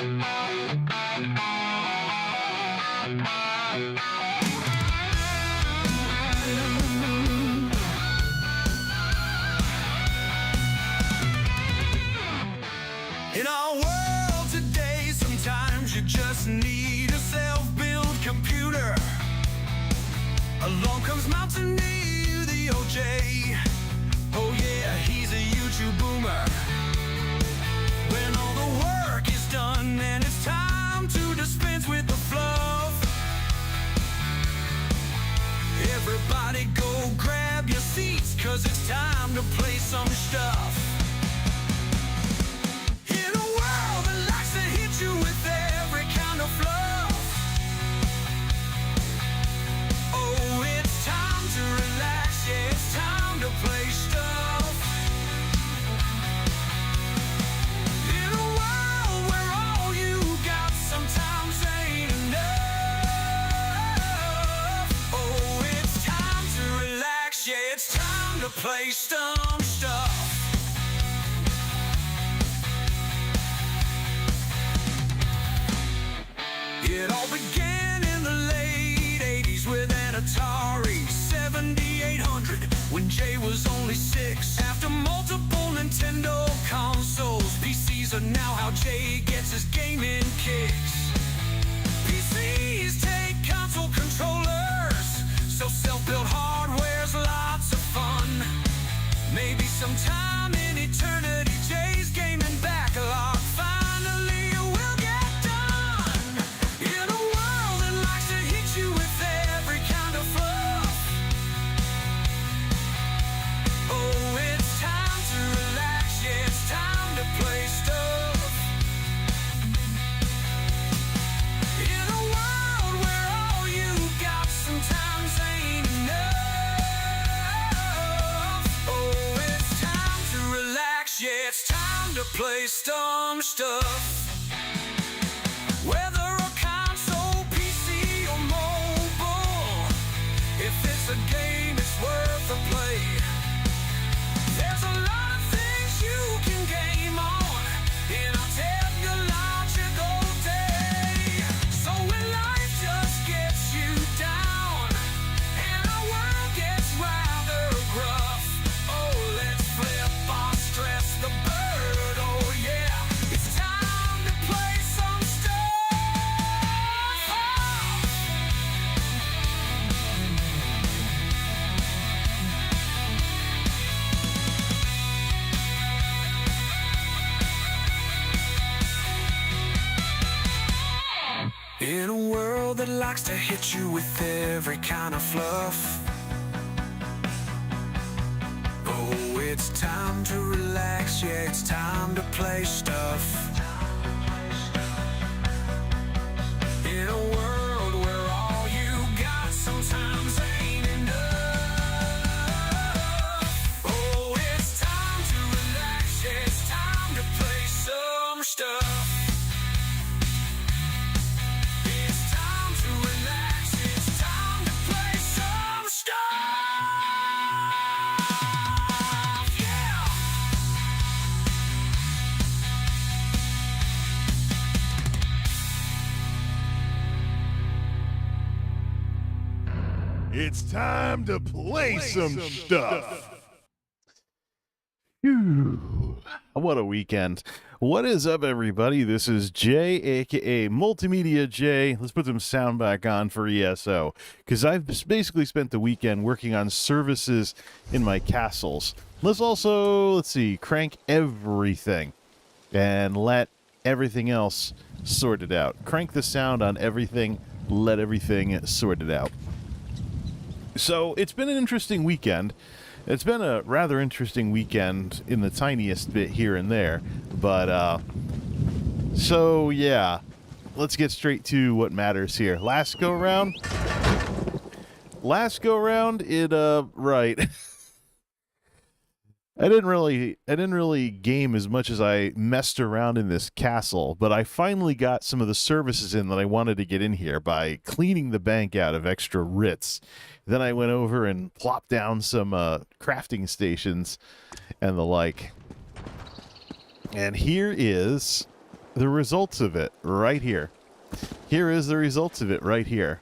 In our world today, sometimes you just need a self-built computer. Along comes Mountaineer, the OJ. Oh yeah, he's a YouTube boomer. When all the work is done and it's time to dispense with the fluff, everybody go grab your seats, 'cause it's time to play some stuff. In a world that likes to hit you with every kind of fluff, oh, it's time to relax, yeah, it's time to play stuff. In a world where all you got sometimes ain't enough, oh, it's time to relax, yeah, it's time to play some stuff. It all began in the late 80s with an Atari 7800 when Jay was only 6. After multiple Nintendo consoles, PCs are now how Jay gets his gaming kicks. PCs take console controllers, so self-built hardware's lots of fun. Maybe sometime in eternity, Jay's gaming backlog finally will get done. In a world that likes to hit you with every kind of fluff, oh, it's time to relax, yeah, it's time to play stuff. In a world where all you got sometimes ain't enough, oh, it's time to relax, yeah, it's time to play some stuff. Whether a console, PC, or mobile, if it's a game, it's worth a play. There's a lot of things you can game on in a technological day. So when life just gets you down and our world gets rather rough, oh, let's flip our stress the bird, oh yeah, it's time to play some stuff. In a world that likes to hit you with every kind of fluff, oh, it's time to relax, yeah, it's time to play stuff. In a world where all you got sometimes ain't enough, oh, it's time to relax, yeah, it's time to play some stuff. It's time to relax, it's time to play some stuff, yeah. It's time to play some stuff. Phew. What a weekend. What is up, everybody? This is Jay, aka Multimedia Jay. Let's put some sound back on for ESO, because I've basically spent the weekend working on services in my castles. Let's see, crank everything and let everything else sort it out. Crank the sound on everything, let everything sort it out. So it's been an interesting weekend. It's been a rather interesting weekend in the tiniest bit here and there. But, so yeah, let's get straight to what matters here. Last go round, right. I didn't really game as much as I messed around in this castle, but I finally got some of the services in that I wanted to get in here by cleaning the bank out of extra writs. Then I went over and plopped down some crafting stations and the like. And here is the results of it right here. Here is the results of it right here.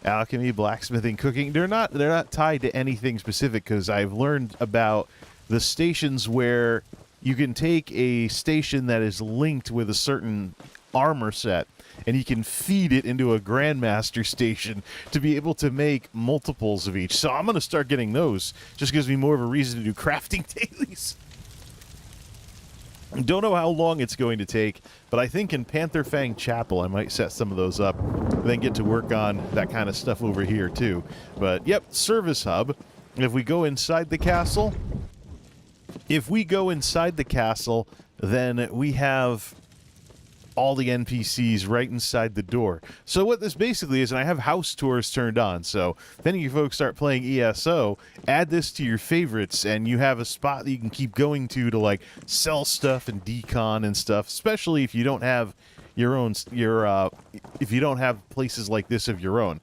Alchemy, blacksmithing, cooking. They're not tied to anything specific, because I've learned about the stations where you can take a station that is linked with a certain armor set, and you can feed it into a Grandmaster station to be able to make multiples of each. So I'm going to start getting those. Just gives me more of a reason to do crafting dailies. Don't know how long it's going to take, but I think in Panther Fang Chapel I might set some of those up and then get to work on that kind of stuff over here too. But yep, service hub. If we go inside the castle, then we have all the NPCs right inside the door. So what this basically is, and I have house tours turned on, so if any of you folks start playing ESO, add this to your favorites, and you have a spot that you can keep going to like sell stuff and decon and stuff, especially if you don't have your own, if you don't have places like this of your own.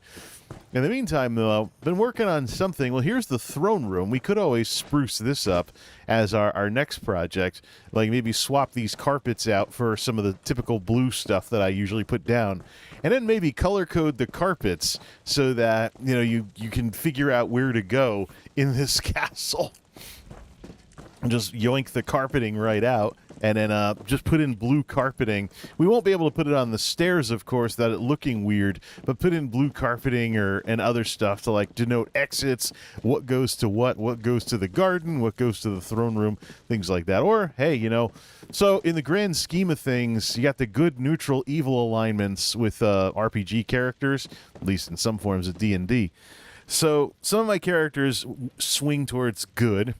In the meantime, though, I've been working on something. Well, here's the throne room. We could always spruce this up as our next project. Like maybe swap these carpets out for some of the typical blue stuff that I usually put down. And then maybe color code the carpets so that, you know, you can figure out where to go in this castle. Just yoink the carpeting right out. And then just put in blue carpeting. We won't be able to put it on the stairs, of course, that it looking weird, but put in blue carpeting and other stuff to like denote exits, what goes to what goes to the garden, what goes to the throne room, things like that. Or, hey, you know, so in the grand scheme of things, you got the good, neutral, evil alignments with RPG characters, at least in some forms of D&D. So some of my characters swing towards good.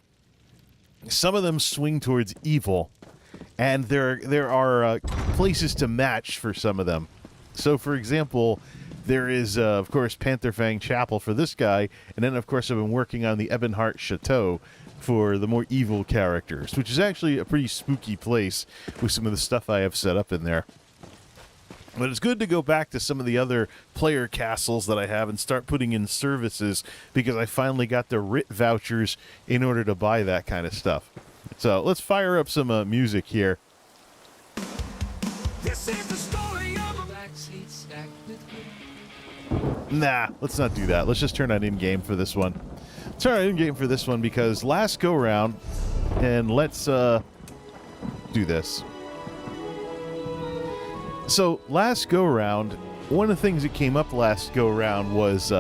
Some of them swing towards evil. And there are places to match for some of them. So, for example, there is, of course, Panther Fang Chapel for this guy. And then, of course, I've been working on the Ebonheart Chateau for the more evil characters, which is actually a pretty spooky place with some of the stuff I have set up in there. But it's good to go back to some of the other player castles that I have and start putting in services, because I finally got the RIT vouchers in order to buy that kind of stuff. So let's fire up some music here. This is the story of a Backseat stacked with Nah, let's not do that. Let's just turn on in-game for this one. Turn on in-game for this one because last go-round, and let's do this. So last go-round, one of the things that came up last go-round was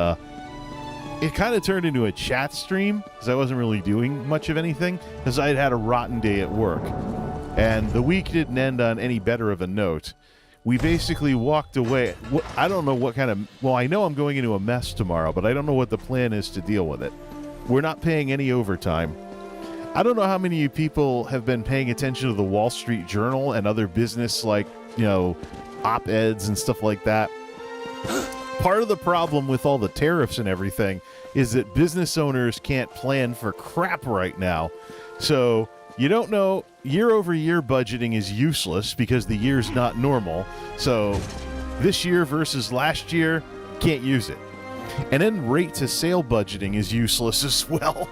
it kind of turned into a chat stream because I wasn't really doing much of anything because I had a rotten day at work. And the week didn't end on any better of a note. We basically walked away. I don't know what kind of... Well, I know I'm going into a mess tomorrow, but I don't know what the plan is to deal with it. We're not paying any overtime. I don't know how many of you people have been paying attention to the Wall Street Journal and other business, like, you know, op-eds and stuff like that. Part of the problem with all the tariffs and everything is that business owners can't plan for crap right now. So you don't know, year-over-year budgeting is useless because the year's not normal. So this year versus last year, can't use it. And then rate-to-sale budgeting is useless as well.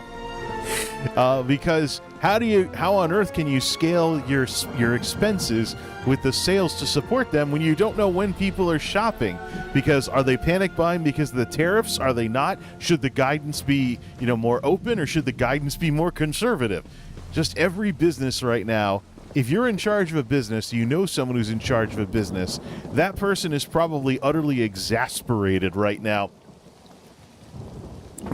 Because how on earth can you scale your expenses with the sales to support them when you don't know when people are shopping? Because are they panic buying because of the tariffs? Are they not? Should the guidance be, you know, more open, or should the guidance be more conservative? Just every business right now, if you're in charge of a business, you know someone who's in charge of a business, that person is probably utterly exasperated right now.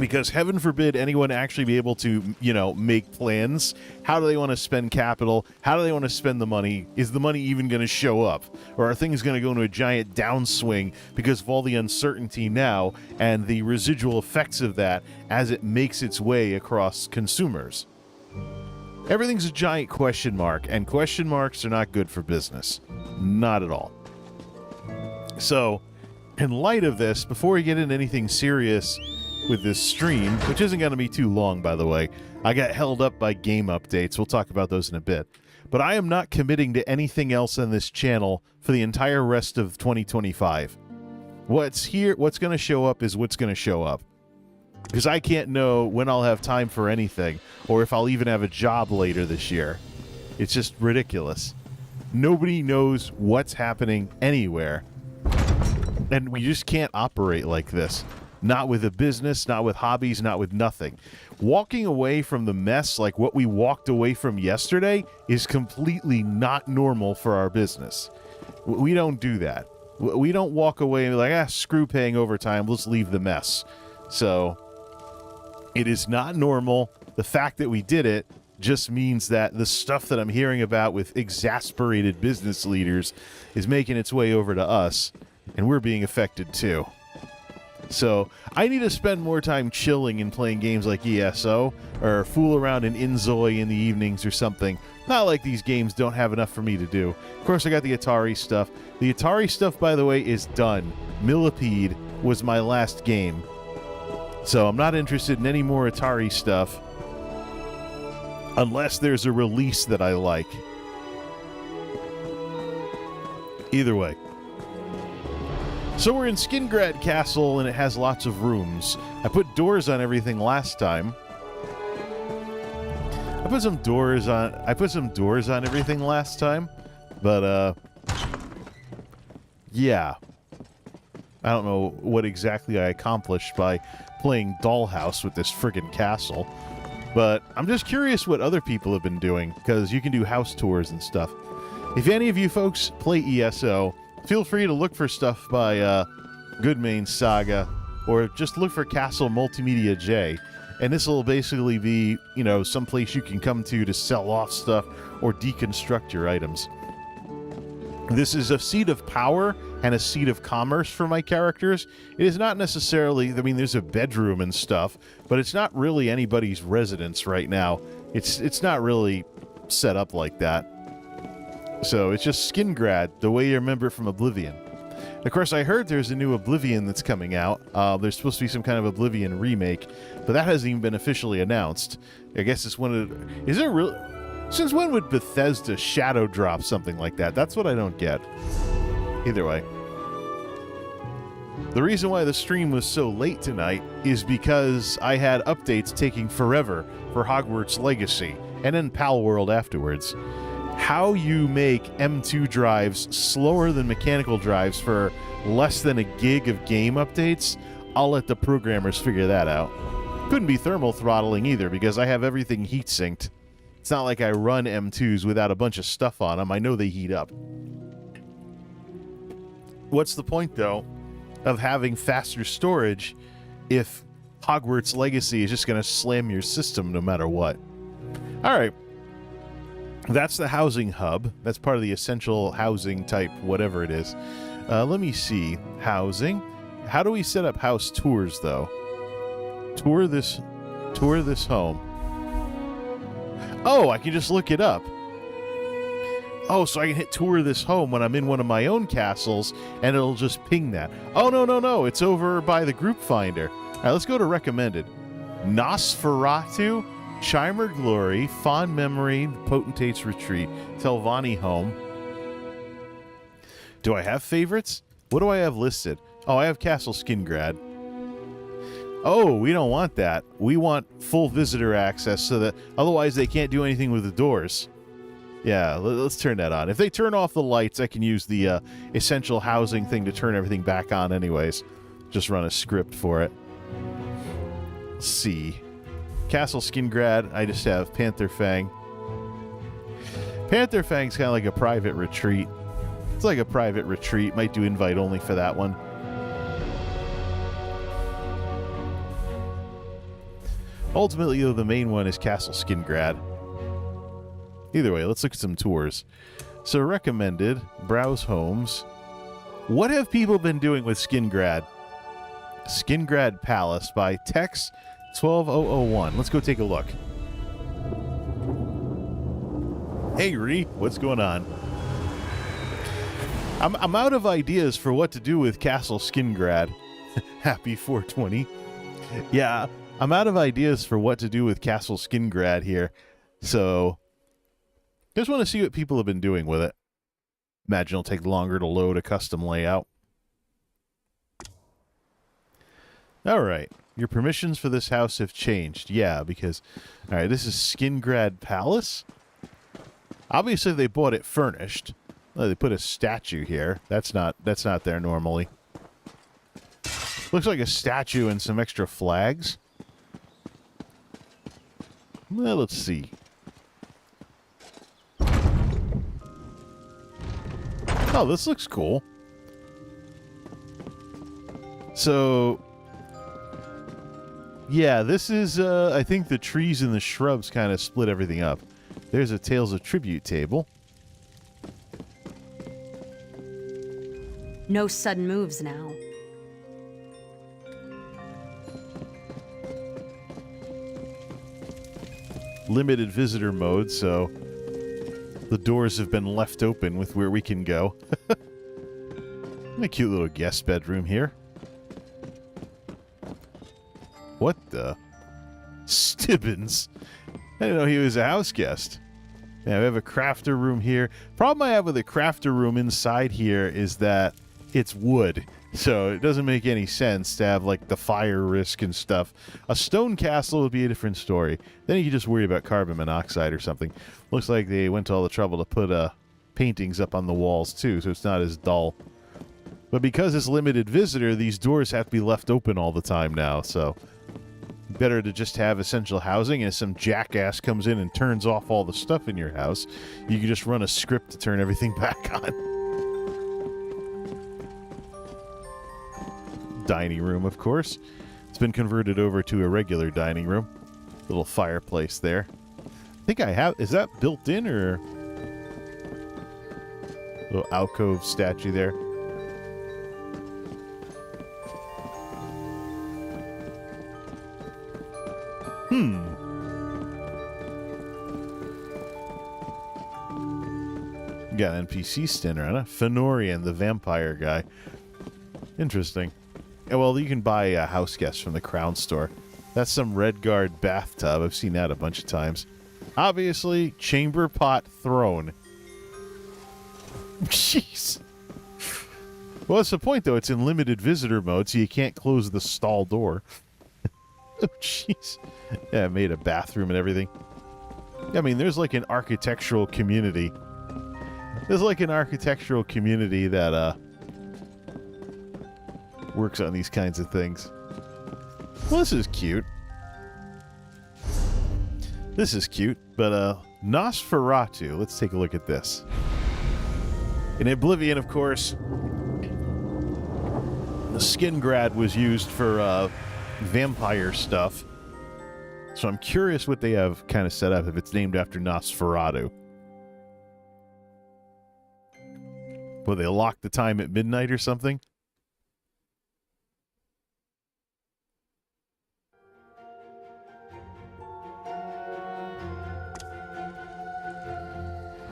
Because heaven forbid anyone actually be able to, you know, make plans. How do they want to spend capital? How do they want to spend the money? Is the money even going to show up? Or are things going to go into a giant downswing because of all the uncertainty now and the residual effects of that as it makes its way across consumers? Everything's a giant question mark, and question marks are not good for business. Not at all. So, in light of this, before we get into anything serious with this stream, which isn't going to be too long, by the way, I got held up by game updates. We'll talk about those in a bit. But I am not committing to anything else on this channel for the entire rest of 2025. What's going to show up is what's going to show up. Because I can't know when I'll have time for anything, or if I'll even have a job later this year. It's just ridiculous. Nobody knows what's happening anywhere. And we just can't operate like this. Not with a business, not with hobbies, not with nothing. Walking away from the mess like what we walked away from yesterday is completely not normal for our business. We don't do that. We don't walk away and be like, screw paying overtime, let's leave the mess. So, it is not normal. The fact that we did it just means that the stuff that I'm hearing about with exasperated business leaders is making its way over to us, and we're being affected too. So, I need to spend more time chilling and playing games like ESO, or fool around in Inzoi in the evenings or something. Not like these games don't have enough for me to do. Of course, I got the Atari stuff. The Atari stuff, by the way, is done. Millipede was my last game. So, I'm not interested in any more Atari stuff. Unless there's a release that I like. Either way. So we're in Skingrad Castle, and it has lots of rooms. I put doors on everything last time. I put some doors on everything last time, but yeah. I don't know what exactly I accomplished by playing Dollhouse with this friggin' castle, but I'm just curious what other people have been doing, because you can do house tours and stuff. If any of you folks play ESO, feel free to look for stuff by Goodmain Saga, or just look for Castle Multimedia J, and this will basically be, you know, some place you can come to sell off stuff or deconstruct your items. This is a seat of power and a seat of commerce for my characters. It is not necessarily, I mean, there's a bedroom and stuff, but it's not really anybody's residence right now. It's not really set up like that. So it's just Skingrad, the way you remember from Oblivion. Of course, I heard there's a new Oblivion that's coming out. There's supposed to be some kind of Oblivion remake, but that hasn't even been officially announced. I guess it's one of... Is it really... Since when would Bethesda shadow drop something like that? That's what I don't get. Either way. The reason why the stream was so late tonight is because I had updates taking forever for Hogwarts Legacy, and then Palworld afterwards. How you make M2 drives slower than mechanical drives for less than a gig of game updates, I'll let the programmers figure that out. Couldn't be thermal throttling either, because I have everything heat synced. It's not like I run M2s without a bunch of stuff on them. I know they heat up. What's the point, though, of having faster storage if Hogwarts Legacy is just going to slam your system no matter what? All right. That's the housing hub. That's part of the essential housing type, whatever it is. Let me see. Housing. How do we set up house tours, though? Tour this home. Oh, I can just look it up. Oh, so I can hit tour this home when I'm in one of my own castles, and it'll just ping that. Oh, no. It's over by the group finder. All right, let's go to recommended. Nosferatu, Chimer Glory, Fond Memory, Potentate's Retreat, Telvanni Home. Do I have favorites? What do I have listed? Oh, I have Castle Skingrad. Oh, we don't want that. We want full visitor access so that otherwise they can't do anything with the doors. Yeah, let's turn that on. If they turn off the lights, I can use the essential housing thing to turn everything back on anyways. Just run a script for it. Let's see. Castle Skingrad, I just have Panther Fang. Panther Fang's kind of like a private retreat. It's like a private retreat. Might do invite only for that one. Ultimately, though, the main one is Castle Skingrad. Either way, let's look at some tours. So recommended, browse homes. What have people been doing with Skingrad? Skingrad Palace by Tex 12001. Let's go take a look. Hey, Ree, what's going on? I'm out of ideas for what to do with Castle Skingrad. Happy 420. Yeah, I'm out of ideas for what to do with Castle Skingrad here. So, just want to see what people have been doing with it. Imagine it'll take longer to load a custom layout. All right. Your permissions for this house have changed. Yeah, because... All right, this is Skingrad Palace. Obviously, they bought it furnished. Oh, they put a statue here. That's not there normally. Looks like a statue and some extra flags. Well, let's see. Oh, this looks cool. So, yeah, this is, I think the trees and the shrubs kind of split everything up. There's a Tales of Tribute table. No sudden moves now. Limited visitor mode, so the doors have been left open with where we can go. A cute little guest bedroom here. What the? Stibbins. I didn't know he was a house guest. Yeah, we have a crafter room here. Problem I have with a crafter room inside here is that it's wood. So it doesn't make any sense to have, like, the fire risk and stuff. A stone castle would be a different story. Then you could just worry about carbon monoxide or something. Looks like they went to all the trouble to put paintings up on the walls, too, so it's not as dull. But because it's limited visitor, these doors have to be left open all the time now, so better to just have essential housing, and if some jackass comes in and turns off all the stuff in your house, you can just run a script to turn everything back on. Dining room, of course. It's been converted over to a regular dining room. Little fireplace there. I think I have... Is that built in, or... Little alcove statue there. Got an NPC standing around. Fenorian, the vampire guy. Interesting. Yeah, well, you can buy a house guest from the Crown Store. That's some Redguard bathtub. I've seen that a bunch of times. Obviously, chamber pot throne. Jeez. Well, that's the point, though. It's in limited visitor mode, so you can't close the stall door. Oh, jeez. Yeah, I made a bathroom and everything. I mean, there's like an architectural community. There's like an architectural community that, works on these kinds of things. Well, this is cute. This is cute, but, Nosferatu. Let's take a look at this. In Oblivion, of course, the Skingrad was used for, vampire stuff. So I'm curious what they have kind of set up, if it's named after Nosferatu. Will they lock the time at midnight or something?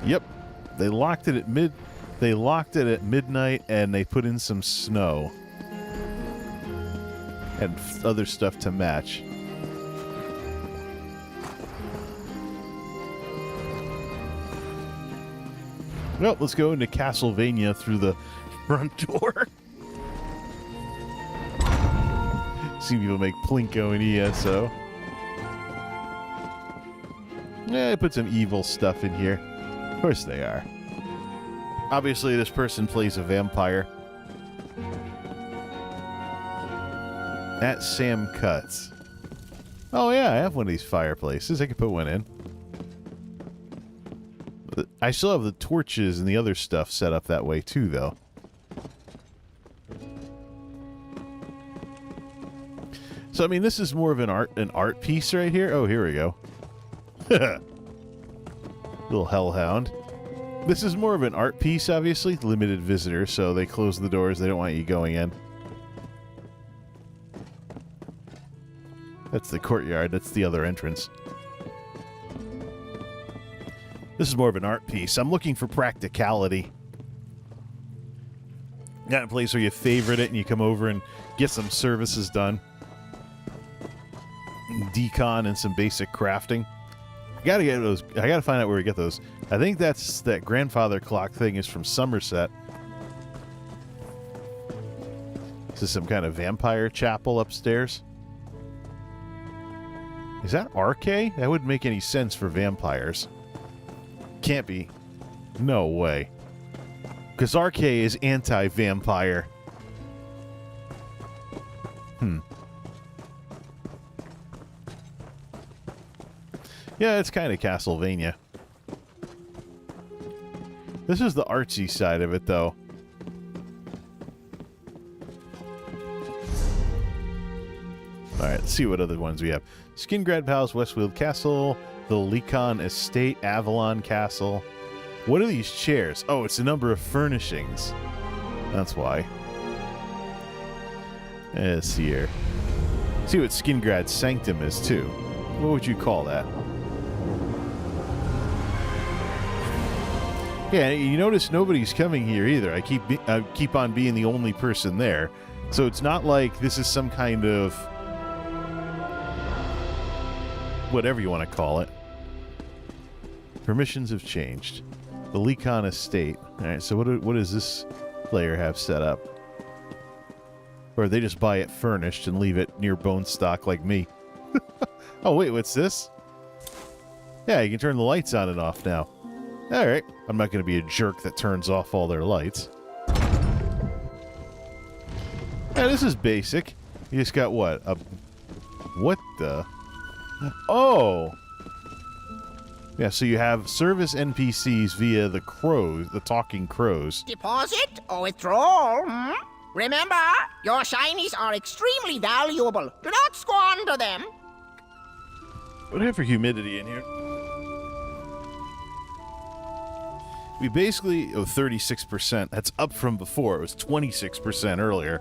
Yep. They locked it at midnight, and they put in some snow and other stuff to match. Well, let's go into Castlevania through the front door. See people make Plinko in ESO. Yeah, I put some evil stuff in here. Of course they are. Obviously, this person plays a vampire. At Sam Cuts. Oh, yeah, I have one of these fireplaces. I could put one in. I still have the torches and the other stuff set up that way, too, though. So, I mean, this is more of an art piece right here. Oh, here we go. Little hellhound. This is more of an art piece, obviously. Limited visitor, so they close the doors. They don't want you going in. That's the courtyard. That's the other entrance. This is more of an art piece. I'm looking for practicality. Got a place where you favorite it and you come over and get some services done. Decon and some basic crafting. I gotta get those. I gotta find out where we get those. I think that grandfather clock thing is from Somerset. This is some kind of vampire chapel upstairs. Is that RK? That wouldn't make any sense for vampires. Can't be. No way. Because RK is anti-vampire. Yeah, it's kind of Castlevania. This is the artsy side of it, though. Alright, let's see what other ones we have. Skingrad Palace, Westfield Castle, the Lekon Estate, Avalon Castle. What are these chairs? Oh, it's the number of furnishings. That's why. Let's see here. See what Skingrad's Sanctum is, too. What would you call that? Yeah, you notice nobody's coming here either. I keep on being the only person there. So it's not like this is some kind of... whatever you want to call it. Permissions have changed. The Lekon Estate. Alright, so what does this player have set up? Or they just buy it furnished and leave it near bone stock like me. Oh, wait, what's this? Yeah, you can turn the lights on and off now. Alright, I'm not going to be a jerk that turns off all their lights. Yeah, this is basic. You just got what? What the... Oh! Yeah, so you have service NPCs via the crows, the talking crows. Deposit or withdrawal, hmm? Remember, your shinies are extremely valuable. Do not squander them. Whatever humidity in here. We basically... Oh, 36%. That's up from before. It was 26% earlier.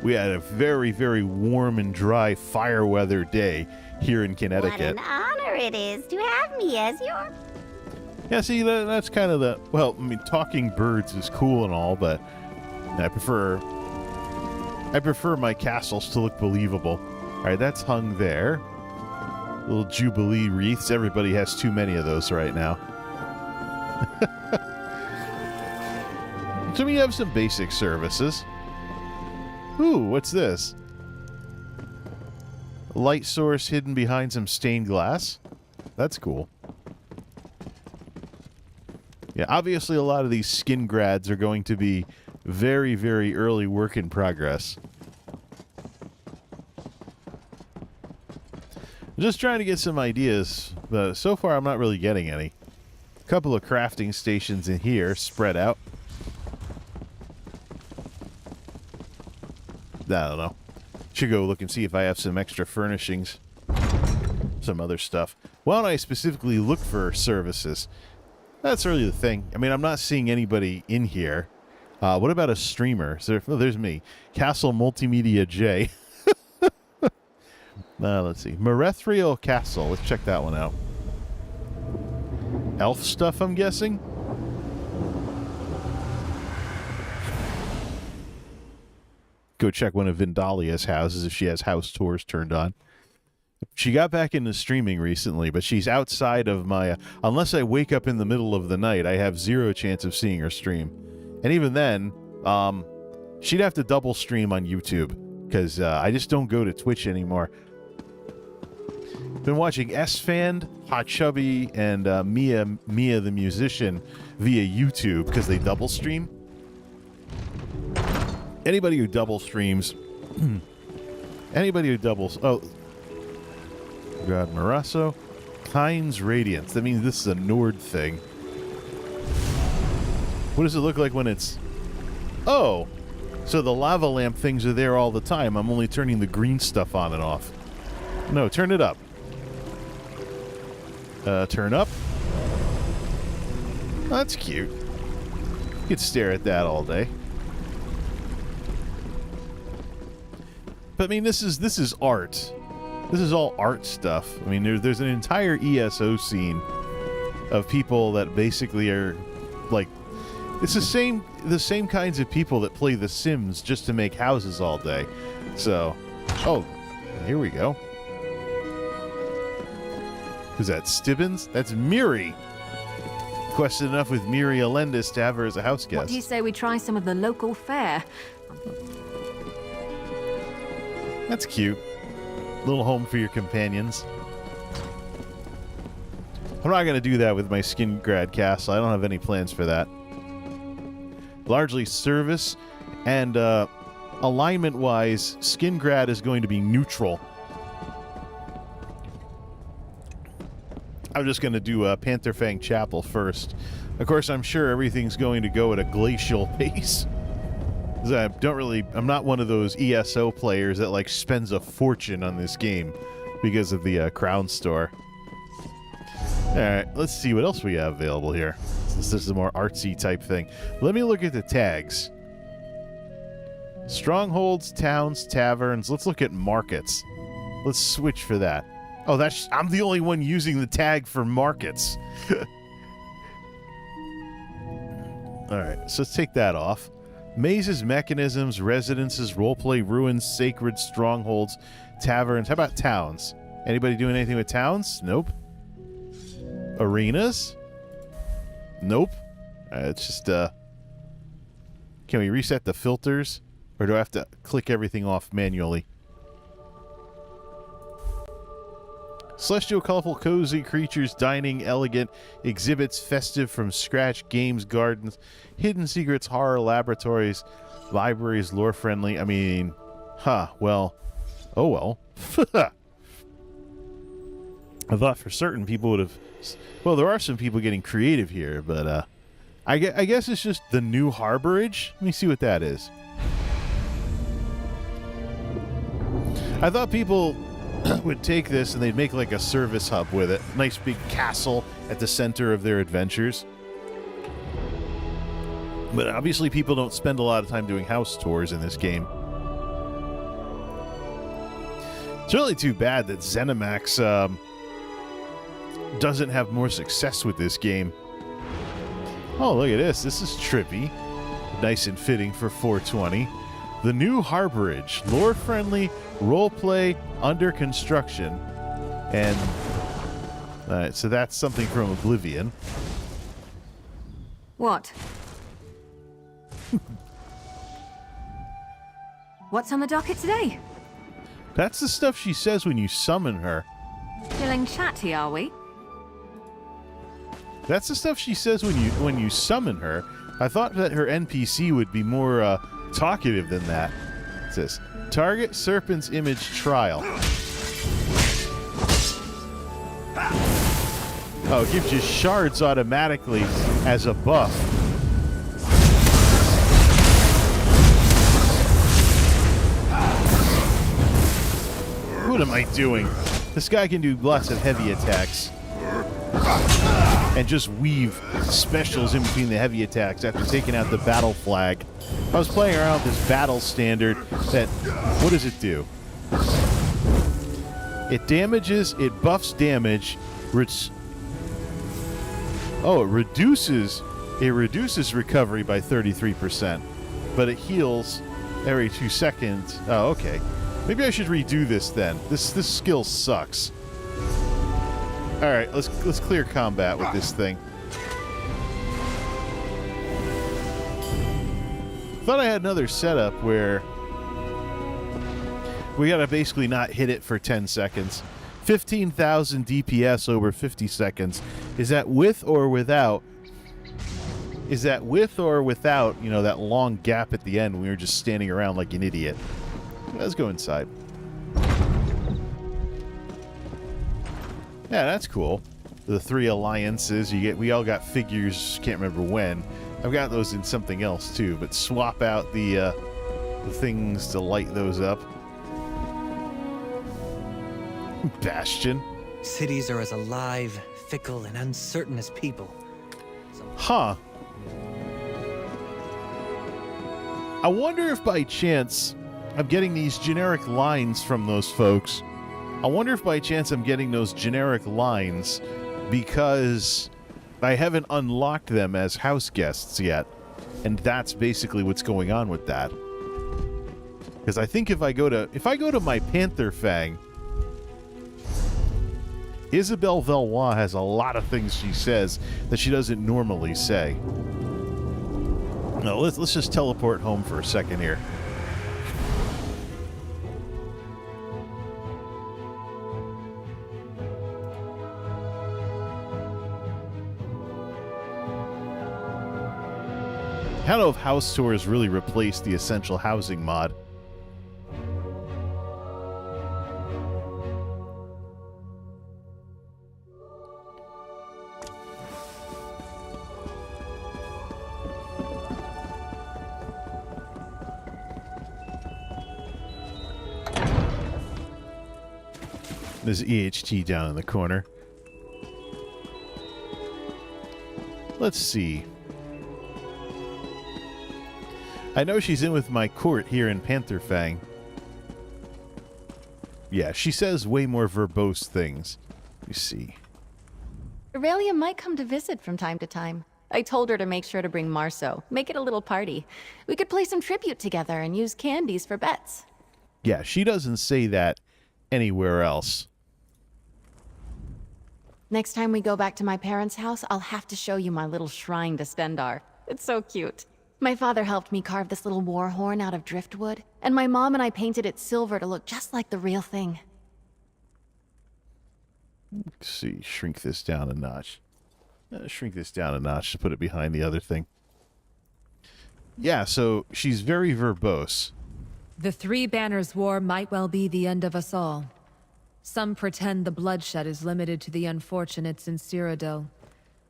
We had a very, very warm and dry fire weather day here in Connecticut. What an honor it is to have me as your... Yeah, see, that's kind of the... Well, I mean, talking birds is cool and all, but I prefer my castles to look believable. All right, that's hung there. Little Jubilee wreaths. Everybody has too many of those right now. So we have some basic services. Ooh, what's this? Light source hidden behind some stained glass. That's cool. Yeah, obviously a lot of these skin grads are going to be very, very early work in progress. I'm just trying to get some ideas, but so far I'm not really getting any. A couple of crafting stations in here spread out. I don't know. Should go look and see if I have some extra furnishings. Some other stuff. Why don't I specifically look for services? That's really the thing. I mean, I'm not seeing anybody in here. What about a streamer? There's me. Castle Multimedia J. Let's see. Merethriel Castle. Let's check that one out. Elf stuff, I'm guessing? Go check one of Vindalia's houses if she has house tours turned on. She got back into streaming recently, but she's outside of my... unless I wake up in the middle of the night, I have zero chance of seeing her stream. And even then, she'd have to double stream on YouTube, because I just don't go to Twitch anymore. Been watching S-Fand, Hot Chubby, and Mia the musician via YouTube, because they double stream. Anybody who double streams... anybody who doubles... Oh... God, Marasso. Heinz Radiance. That means this is a Nord thing. What does it look like when it's... Oh! So the lava lamp things are there all the time. I'm only turning the green stuff on and off. No, turn it up. Turn up. Oh, that's cute. You could stare at that all day. But I mean, this is art. This is all art stuff. I mean, there's an entire ESO scene of people that basically are like, it's the same kinds of people that play The Sims just to make houses all day. So, oh, here we go. Who's that? Stibbins? That's Miri. Quested enough with Miri Alendis to have her as a house guest. What do you say we try some of the local fare? That's cute. Little home for your companions. I'm not going to do that with my Skingrad castle. I don't have any plans for that. Largely service and alignment-wise, Skingrad is going to be neutral. I'm just going to do Pantherfang Chapel first. Of course, I'm sure everything's going to go at a glacial pace. I'm not one of those ESO players that like spends a fortune on this game because of the Crown Store. Alright, let's see what else we have available here. This is a more artsy type thing. Let me look at the tags. Strongholds, towns, taverns. Let's look at markets. Let's switch for that. Oh, I'm the only one using the tag for markets. Alright, so let's take that off. Mazes, mechanisms, residences, roleplay, ruins, sacred, strongholds, taverns. How about towns? Anybody doing anything with towns? Nope. Arenas? Nope. It's just, can we reset the filters? Or do I have to click everything off manually? Celestial, colorful, cozy creatures, dining, elegant, exhibits, festive, from scratch, games, gardens, hidden secrets, horror, laboratories, libraries, lore-friendly. I mean, well. Oh, well. I thought for certain people would have... Well, there are some people getting creative here, but I guess it's just the new harborage. Let me see what that is. I thought people would take this and they'd make like a service hub with it. Nice big castle at the center of their adventures. But obviously people don't spend a lot of time doing house tours in this game. It's really too bad that ZeniMax doesn't have more success with this game. Oh, look at this. This is trippy. Nice and fitting for 420. The new harborage. Lore-friendly, roleplay, under construction. And... Alright, so that's something from Oblivion. What? What's on the docket today? That's the stuff she says when you summon her. Feeling chatty, are we? That's the stuff she says when you summon her. I thought that her NPC would be more talkative than that. It says, target Serpent's Image Trial. Oh, it gives you shards automatically as a buff. What am I doing? This guy can do lots of heavy attacks. And just weave specials in between the heavy attacks after taking out the battle flag. I was playing around with this battle standard that... What does it do? It damages, it buffs damage. It reduces recovery by 33%. But it heals every 2 seconds. Oh, okay. Maybe I should redo this then. This skill sucks. Alright, let's clear combat with this thing. Thought I had another setup where we gotta basically not hit it for 10 seconds. 15,000 DPS over 50 seconds. Is that with or without? Is that with or without, you know, that long gap at the end when we were just standing around like an idiot? Let's go inside. Yeah, that's cool. The 3 alliances you get. We all got figures. Can't remember when. I've got those in something else too. But swap out the things to light those up. Bastion. Cities are as alive, fickle, and uncertain as people. Huh. I wonder if by chance I'm getting these generic lines from those folks. I wonder if by chance I'm getting those generic lines because I haven't unlocked them as house guests yet. And that's basically what's going on with that. Because I think if I go to my Pantherfang, Isabelle Valois has a lot of things she says that she doesn't normally say. No, let's just teleport home for a second here. I don't know if house tours really replaced the essential housing mod. There's EHT down in the corner. Let's see. I know she's in with my court here in Pantherfang. Yeah, she says way more verbose things. You see. Aurelia might come to visit from time to time. I told her to make sure to bring Marso. Make it a little party. We could play some tribute together and use candies for bets. Yeah, she doesn't say that anywhere else. Next time we go back to my parents' house, I'll have to show you my little shrine to Stendar. It's so cute. My father helped me carve this little war horn out of driftwood, and my mom and I painted it silver to look just like the real thing. Let's see, shrink this down a notch. Shrink this down a notch to put it behind the other thing. Yeah, so she's very verbose. The Three Banners War might well be the end of us all. Some pretend the bloodshed is limited to the unfortunates in Cyrodiil.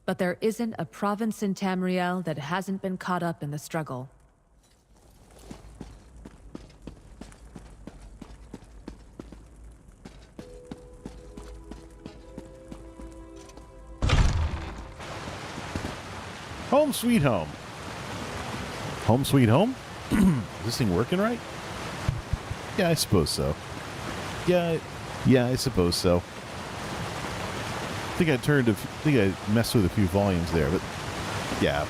But there isn't a province in Tamriel that hasn't been caught up in the struggle. Home sweet home. Home sweet home? Is this thing working right? Yeah, I suppose so. Yeah, I suppose so. I think I messed with a few volumes there, but yeah.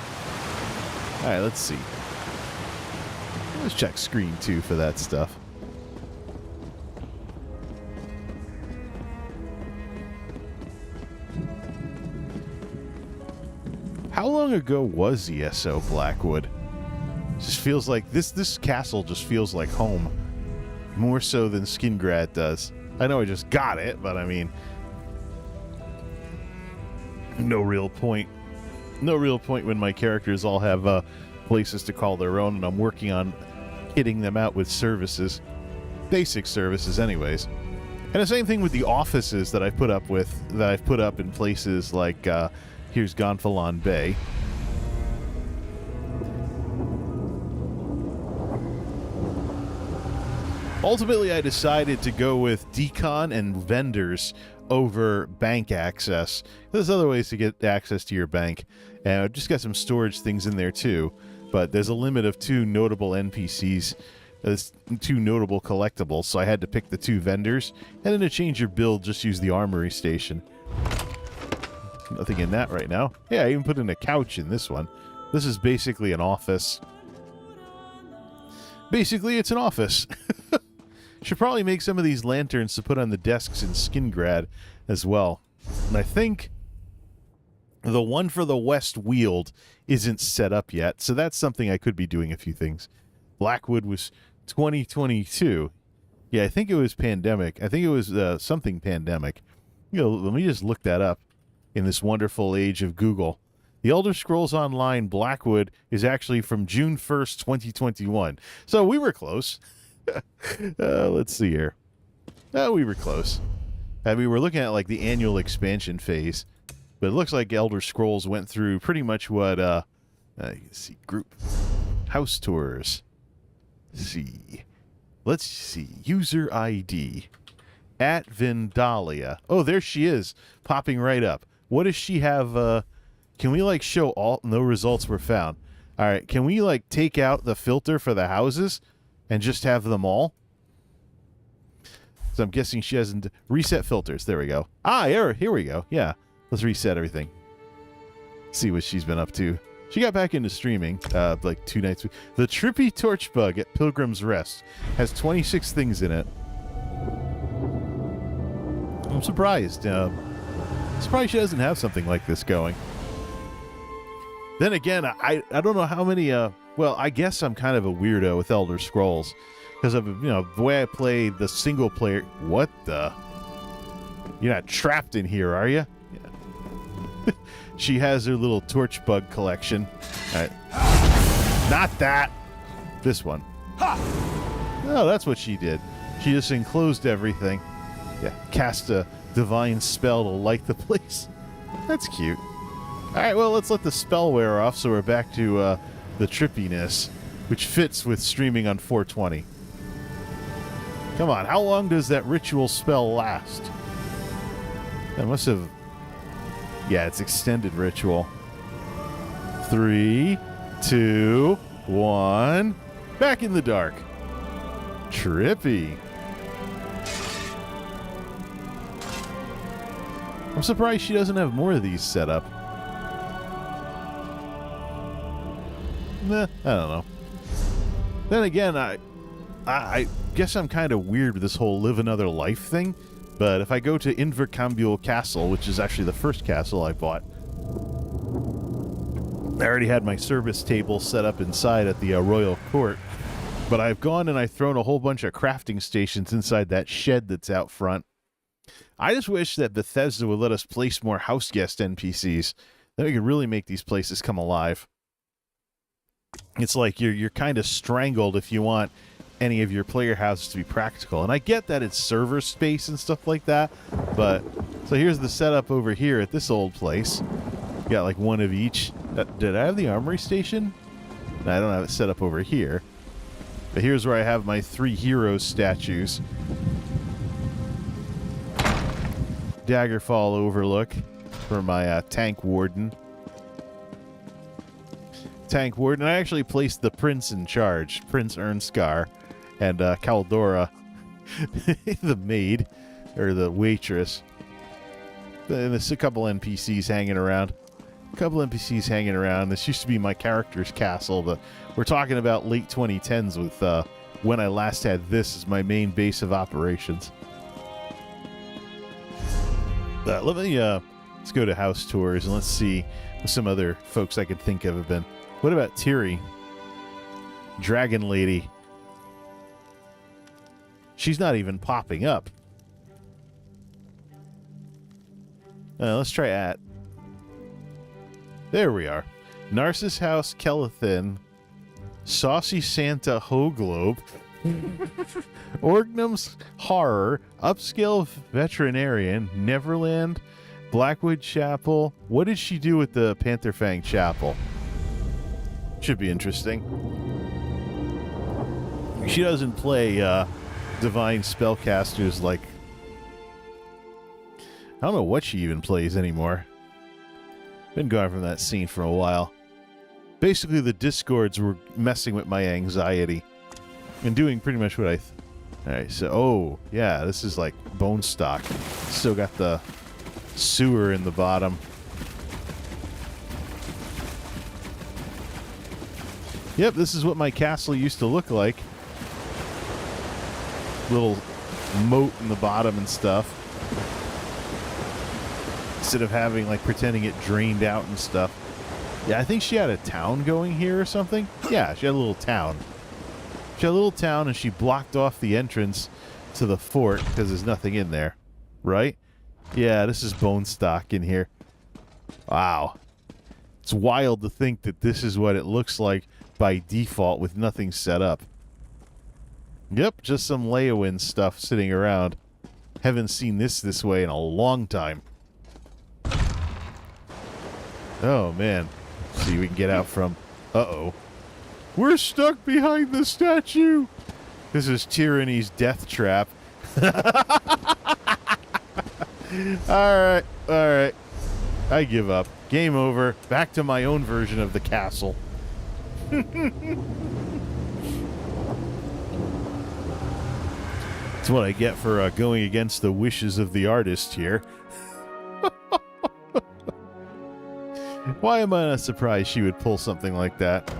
All right, let's see. Let's check screen 2 for that stuff. How long ago was ESO Blackwood? Just feels like this castle just feels like home, more so than Skingrad does. I know I just got it, but I mean, no real point. No real point when my characters all have places to call their own, and I'm working on kitting them out with services, basic services, anyways. And the same thing with the offices that I've put up in places like here's Gonfalon Bay. Ultimately, I decided to go with decon and vendors over bank access. There's other ways to get access to your bank. And I just got some storage things in there too. But there's a limit of 2 notable NPCs. There's 2 notable collectibles, so I had to pick the 2 vendors. And then to change your build, just use the armory station. Nothing in that right now. Yeah, I even put in a couch in this one. This is basically an office. Basically, it's an office. Should probably make some of these lanterns to put on the desks in Skingrad as well. And I think the one for the West Weald isn't set up yet, so that's something I could be doing a few things. Blackwood was 2022. Yeah, I think it was pandemic. I think it was something pandemic. You know, let me just look that up in this wonderful age of Google. The Elder Scrolls Online Blackwood is actually from June 1st, 2021. So we were close. Let's see here. We were close. We were looking at like the annual expansion phase, but it looks like Elder Scrolls went through pretty much what you can see group house tours. Let's see user ID at Vindalia. Oh, there she is, popping right up. What does she have? Can we like show all? No results were found. All right, can we like take out the filter for the houses and just have them all? So I'm guessing she hasn't reset filters. There we go. Here we go. Yeah, let's reset everything. See what she's been up to. She got back into streaming like 2 nights. The Trippy Torch Bug at Pilgrim's Rest has 26 things in it. I'm surprised. Surprised she doesn't have something like this going. Then again, I don't know how many. Well, I guess I'm kind of a weirdo with Elder Scrolls because of the way I play the single player. What the? You're not trapped in here, are you? Yeah. She has her little torch bug collection. All right. Not that. This one. Oh, that's what she did. She just enclosed everything. Yeah, cast a divine spell to light the place. That's cute. All right, well, let's let the spell wear off so we're back to the trippiness, which fits with streaming on 420. Come on, how long does that ritual spell last? That must have... Yeah, it's extended ritual. 3, 2, 1. Back in the dark. Trippy. I'm surprised she doesn't have more of these set up. Nah, I don't know. Then again, I guess I'm kind of weird with this whole live another life thing, but if I go to Invercambule Castle, which is actually the first castle I bought, I already had my service table set up inside at the Royal Court, but I've gone and I've thrown a whole bunch of crafting stations inside that shed that's out front. I just wish that Bethesda would let us place more house guest NPCs. Then we could really make these places come alive. It's like you're kind of strangled if you want any of your player houses to be practical. And I get that it's server space and stuff like that, but so here's the setup over here at this old place. You got like one of each. Did I have the armory station? No, I don't have it set up over here. But here's where I have my 3 heroes statues. Daggerfall Overlook for my tank warden. Tank warden. I actually placed the prince in charge, Prince Ernskar, and Caldora, the maid or the waitress. And there's a couple NPCs hanging around. This used to be my character's castle, but we're talking about late 2010s with when I last had this as my main base of operations. Let's go to house tours and let's see what some other folks I could think of have been. What about Tiri? Dragon Lady. She's not even popping up. Let's try at. There we are. Narcissus House, Kelethin. Saucy Santa Hoglobe. Orgnum's Horror. Upscale Veterinarian. Neverland. Blackwood Chapel. What did she do with the Pantherfang Chapel? Should be interesting. She doesn't play divine spellcasters like... I don't know what she even plays anymore. Been gone from that scene for a while. Basically, the discords were messing with my anxiety. And doing pretty much what I... Alright, so... Oh, yeah, this is like bone stock. Still got the sewer in the bottom. Yep, this is what my castle used to look like. Little moat in the bottom and stuff. Instead of having, like, pretending it drained out and stuff. Yeah, I think she had a town going here or something. Yeah, she had a little town. She had a little town and she blocked off the entrance to the fort because there's nothing in there. Right? Yeah, this is bone stock in here. Wow. It's wild to think that this is what it looks like by default with nothing set up. Yep, just some Leowin stuff sitting around. Haven't seen this way in a long time. Oh, man. See if we can get out from... Uh-oh. We're stuck behind the statue! This is Tyranny's death trap. Alright, alright. I give up. Game over. Back to my own version of the castle. That's what I get for going against the wishes of the artist here. Why am I not surprised she would pull something like that?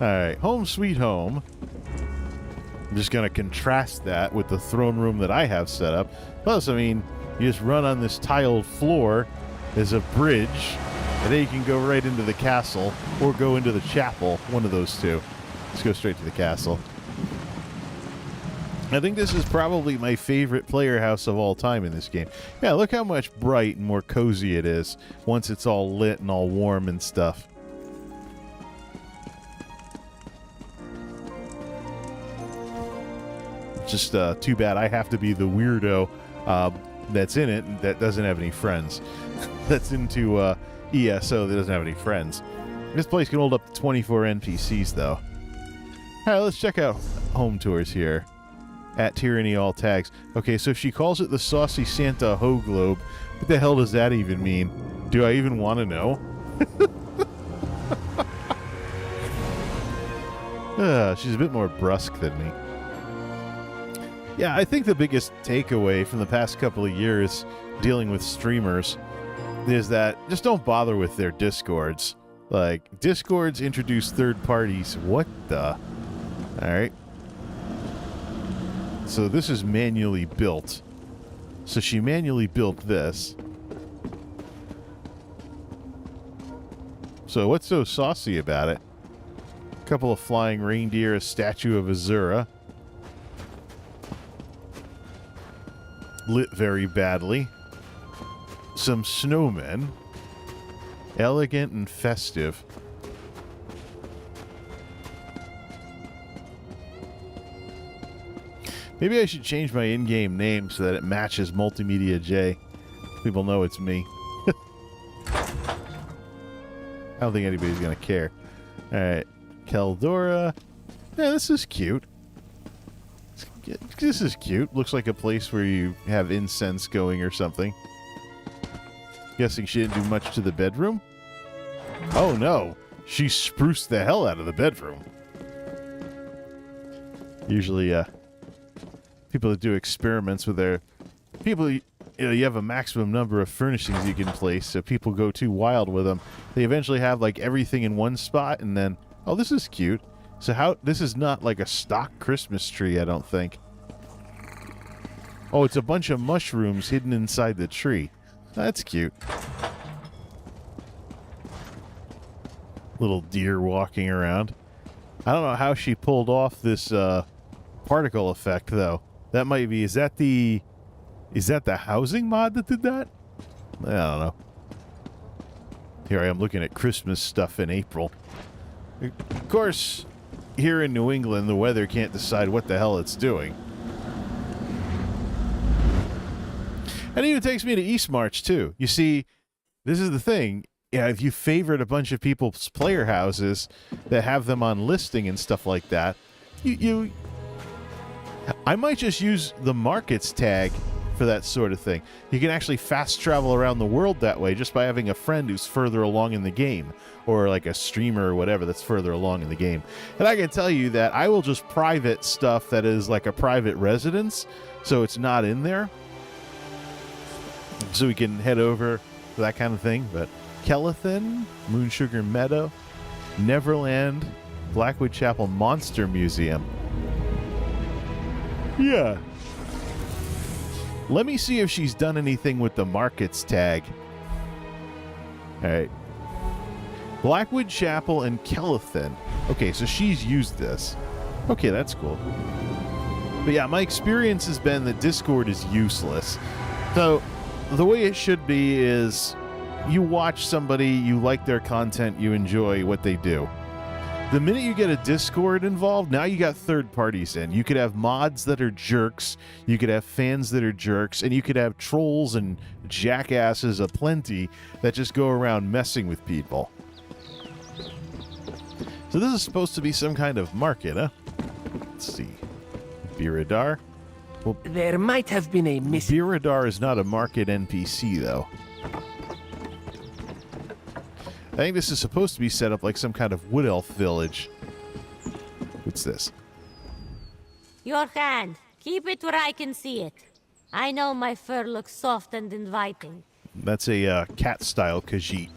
Alright, home sweet home. I'm just going to contrast that with the throne room that I have set up. Plus, I mean, you just run on this tiled floor. There's a bridge. And then you can go right into the castle or go into the chapel. One of those two. Let's go straight to the castle. I think this is probably my favorite player house of all time in this game. Yeah, look how much bright and more cozy it is once it's all lit and all warm and stuff. Just too bad I have to be the weirdo that's in it and that doesn't have any friends. That's into ESO that doesn't have any friends. This place can hold up to 24 NPCs, though. All right, let's check out home tours here. At Tyranny all tags. Okay, so if she calls it the Saucy Santa Ho Globe, what the hell does that even mean? Do I even want to know? She's a bit more brusque than me. Yeah, I think the biggest takeaway from the past couple of years dealing with streamers is that just don't bother with their Discords. Like, Discords introduce third parties. What the? Alright. So this is manually built. So she manually built this. So what's so saucy about it? A couple of flying reindeer, a statue of Azura. Lit very badly. Some snowmen. Elegant and festive. Maybe I should change my in-game name so that it matches Multimedia J. People know it's me. I don't think anybody's going to care. Alright. Keldora. Yeah, this is cute. This is cute. Looks like a place where you have incense going or something. Guessing she didn't do much to the bedroom? Oh no. She spruced the hell out of the bedroom. Usually, people that do experiments with their people, you have a maximum number of furnishings you can place, so people go too wild with them. They eventually have like everything in one spot, and then, oh, this is cute. So how, this is not like a stock Christmas tree, I don't think. Oh, it's a bunch of mushrooms hidden inside the tree. That's cute. Little deer walking around. I don't know how she pulled off this particle effect, though. That might be, is that the housing mod that did that? I don't know. Here I am looking at Christmas stuff in April. Of course, here in New England, the weather can't decide what the hell it's doing. And it even takes me to East March, too. You see, this is the thing. Yeah, if you favorite a bunch of people's player houses that have them on listing and stuff like that, I might just use the markets tag for that sort of thing. You can actually fast travel around the world that way just by having a friend who's further along in the game, or like a streamer or whatever that's further along in the game. And I can tell you that I will just private stuff that is like a private residence, so it's not in there. So we can head over for that kind of thing. But Kelethin, Moonsugar Meadow, Neverland, Blackwood Chapel Monster Museum. Yeah. Let me see if she's done anything with the markets tag. Alright. Blackwood Chapel and Kelethin. Okay, so she's used this. Okay, that's cool. But yeah, my experience has been that Discord is useless. So, the way it should be is you watch somebody, you like their content, you enjoy what they do. The minute you get a Discord involved, now you got third parties in. You could have mods that are jerks, you could have fans that are jerks, and you could have trolls and jackasses aplenty that just go around messing with people. So this is supposed to be some kind of market, huh? Let's see. Biradar. Well, there might have been a Biradar is not a market NPC, though. I think this is supposed to be set up like some kind of wood elf village. What's this? Your hand. Keep it where I can see it. I know my fur looks soft and inviting. That's a cat-style Khajiit.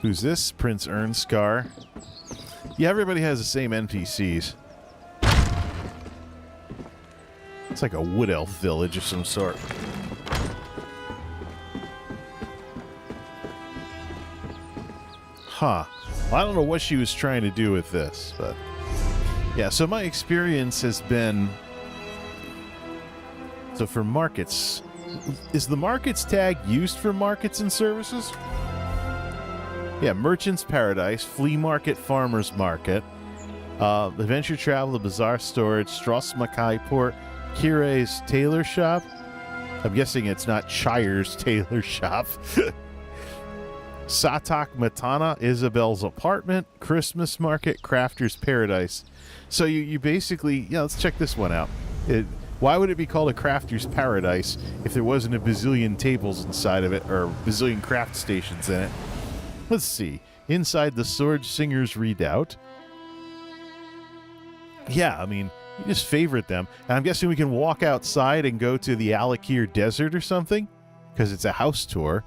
Who's this? Prince Ernscar. Yeah, everybody has the same NPCs. It's like a wood elf village of some sort. Huh. Well, I don't know what she was trying to do with this, but... Yeah, so my experience has been... So for markets... Is the markets tag used for markets and services? Yeah, Merchant's Paradise, Flea Market, Farmer's Market, Adventure Travel, The Bazaar Storage, Strauss Mackay Port, Kire's Tailor Shop. I'm guessing it's not Shire's Tailor Shop. Satak Matana, Isabel's Apartment, Christmas Market, Crafter's Paradise. So you basically, yeah, let's check this one out. Why would it be called a Crafter's Paradise if there wasn't a bazillion tables inside of it, or a bazillion craft stations in it? Let's see. Inside the Sword Singer's Redoubt. Yeah, I mean, you just favorite them. And I'm guessing we can walk outside and go to the Alakir Desert or something, because it's a house tour.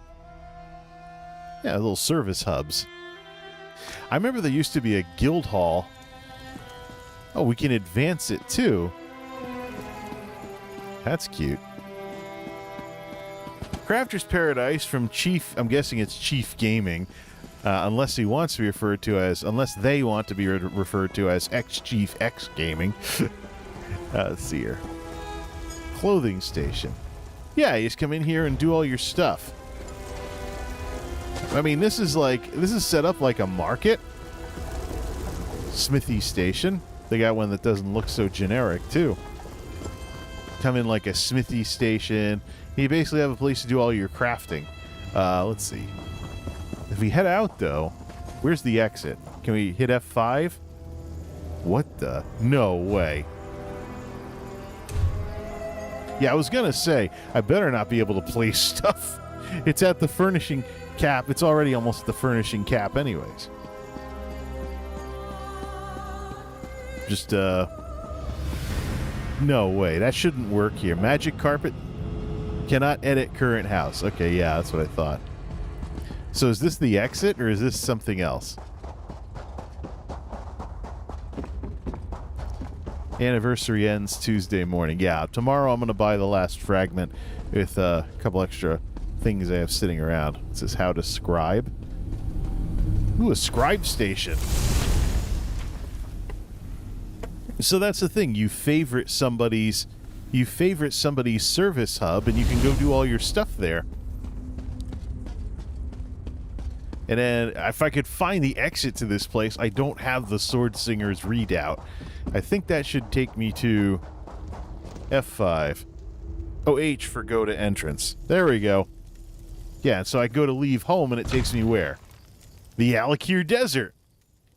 Yeah, little service hubs. I remember there used to be a guild hall. Oh, we can advance it too. That's cute. Crafter's Paradise from Chief, I'm guessing it's Chief Gaming, unless he wants to be referred to as, unless they want to be referred to as X-Chief X Gaming. Let's see here. Clothing station. Yeah, you just come in here and do all your stuff. I mean, this is set up like a market. Smithy station. They got one that doesn't look so generic, too. Come in like a smithy station. You basically have a place to do all your crafting. Let's see. If we head out, though, where's the exit? Can we hit F5? What the? No way. Yeah, I was going to say, I better not be able to place stuff. It's at the furnishing cap. It's already almost the furnishing cap anyways. Just, no way. That shouldn't work here. Magic carpet cannot edit current house. Okay, yeah, that's what I thought. So is this the exit, or is this something else? Anniversary ends Tuesday morning. Yeah, tomorrow I'm going to buy the last fragment with a couple extra things I have sitting around. It says how to scribe. Ooh, a scribe station. So that's the thing. You favorite somebody's service hub, and you can go do all your stuff there. And then if I could find the exit to this place, I don't have the Sword Singer's Redoubt. I think that should take me to F5. Oh, H for go to entrance. There we go. Yeah, so I go to leave home, and it takes me where? The Alakir Desert.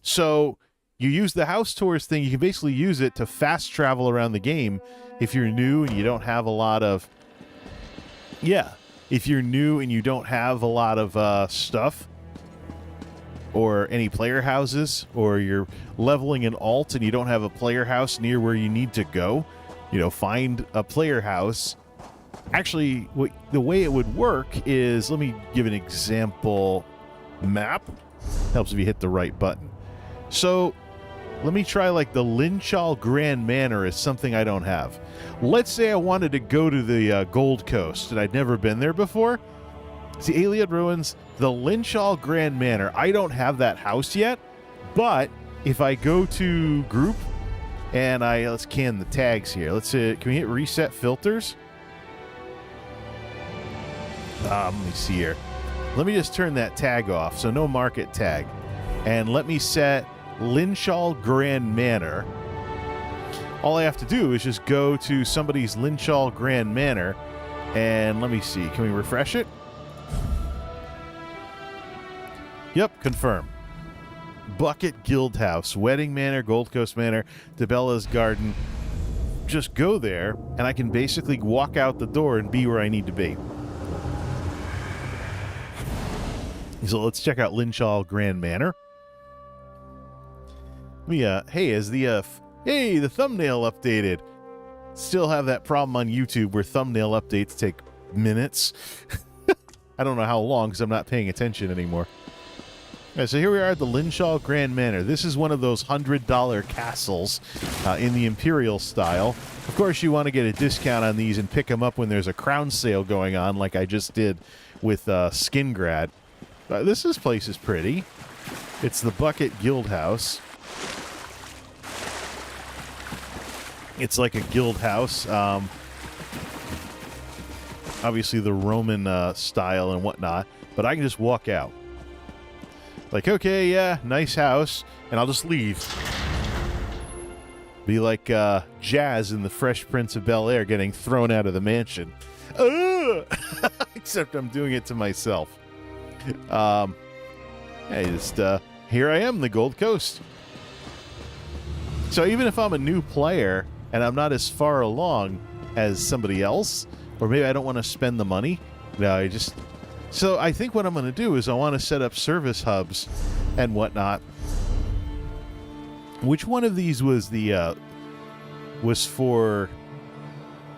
So you use the house tours thing. You can basically use it to fast travel around the game if you're new and you don't have a lot of... Yeah, if you're new and you don't have a lot of stuff, or any player houses, or you're leveling an alt and you don't have a player house near where you need to go, you know, find a player house. Actually, the way it would work is, let me give an example map. Helps if you hit the right button. So let me try like the Linchal Grand Manor is something I don't have. Let's say I wanted to go to the Gold Coast and I'd never been there before. It's the Iliad Ruins, the Linchal Grand Manor. I don't have that house yet, but if I go to group and let's can the tags here. Let's can we hit reset filters? Let me see here. Let me just turn that tag off, so no market tag. And let me set Linchal Grand Manor. All I have to do is just go to somebody's Linchal Grand Manor, and let me see. Can we refresh it? Yep, confirm. Bucket Guild House, Wedding Manor, Gold Coast Manor, DeBella's Garden. Just go there, and I can basically walk out the door and be where I need to be. So let's check out Linchal Grand Manor. Hey, the thumbnail updated. Still have that problem on YouTube where thumbnail updates take minutes. I don't know how long because I'm not paying attention anymore. All right, so here we are at the Linchal Grand Manor. This is one of those $100 castles in the Imperial style. Of course, you want to get a discount on these and pick them up when there's a crown sale going on, like I just did with Skingrad. This place is pretty. It's the Bucket Guild House. It's like a guild house. Obviously the Roman style and whatnot, but I can just walk out. Like, okay, yeah, nice house, and I'll just leave. Be like Jazz in the Fresh Prince of Bel-Air getting thrown out of the mansion. Except I'm doing it to myself. Here I am, the Gold Coast. So even if I'm a new player and I'm not as far along as somebody else, or maybe I don't want to spend the money, so I think what I'm going to do is I want to set up service hubs and whatnot. Which one of these was was for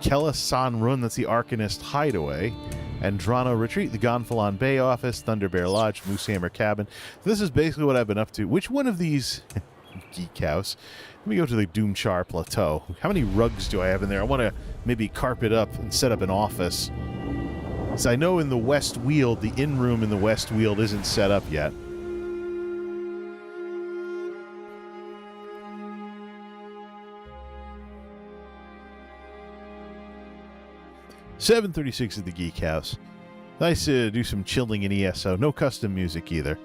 Kelasan Run? That's the Arcanist Hideaway. Andrano Retreat, the Gonfalon Bay Office, Thunder Bear Lodge, Moosehammer Cabin. This is basically what I've been up to. Which one of these... Geek House. Let me go to the Doomchar Plateau. How many rugs do I have in there? I want to maybe carpet up and set up an office. So I know in the West Weald, the in-room in the West Weald isn't set up yet. $7.36 at the Geek House. Nice to do some chilling in ESO. No custom music either.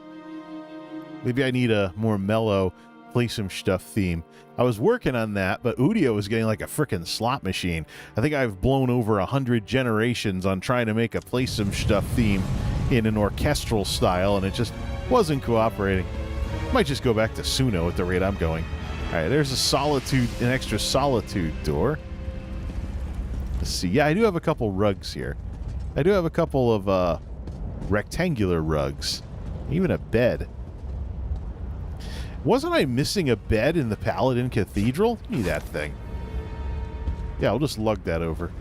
Maybe I need a more mellow play some stuff theme. I was working on that, but Udio was getting like a frickin' slot machine. I think I've blown over 100 generations on trying to make a play some stuff theme in an orchestral style, and it just wasn't cooperating. Might just go back to Suno at the rate I'm going. All right, there's an extra solitude door. Let's see. Yeah, I do have a couple rugs here. I do have a couple of rectangular rugs. Even a bed. Wasn't I missing a bed in the Paladin Cathedral? Give me that thing. Yeah, I'll just lug that over.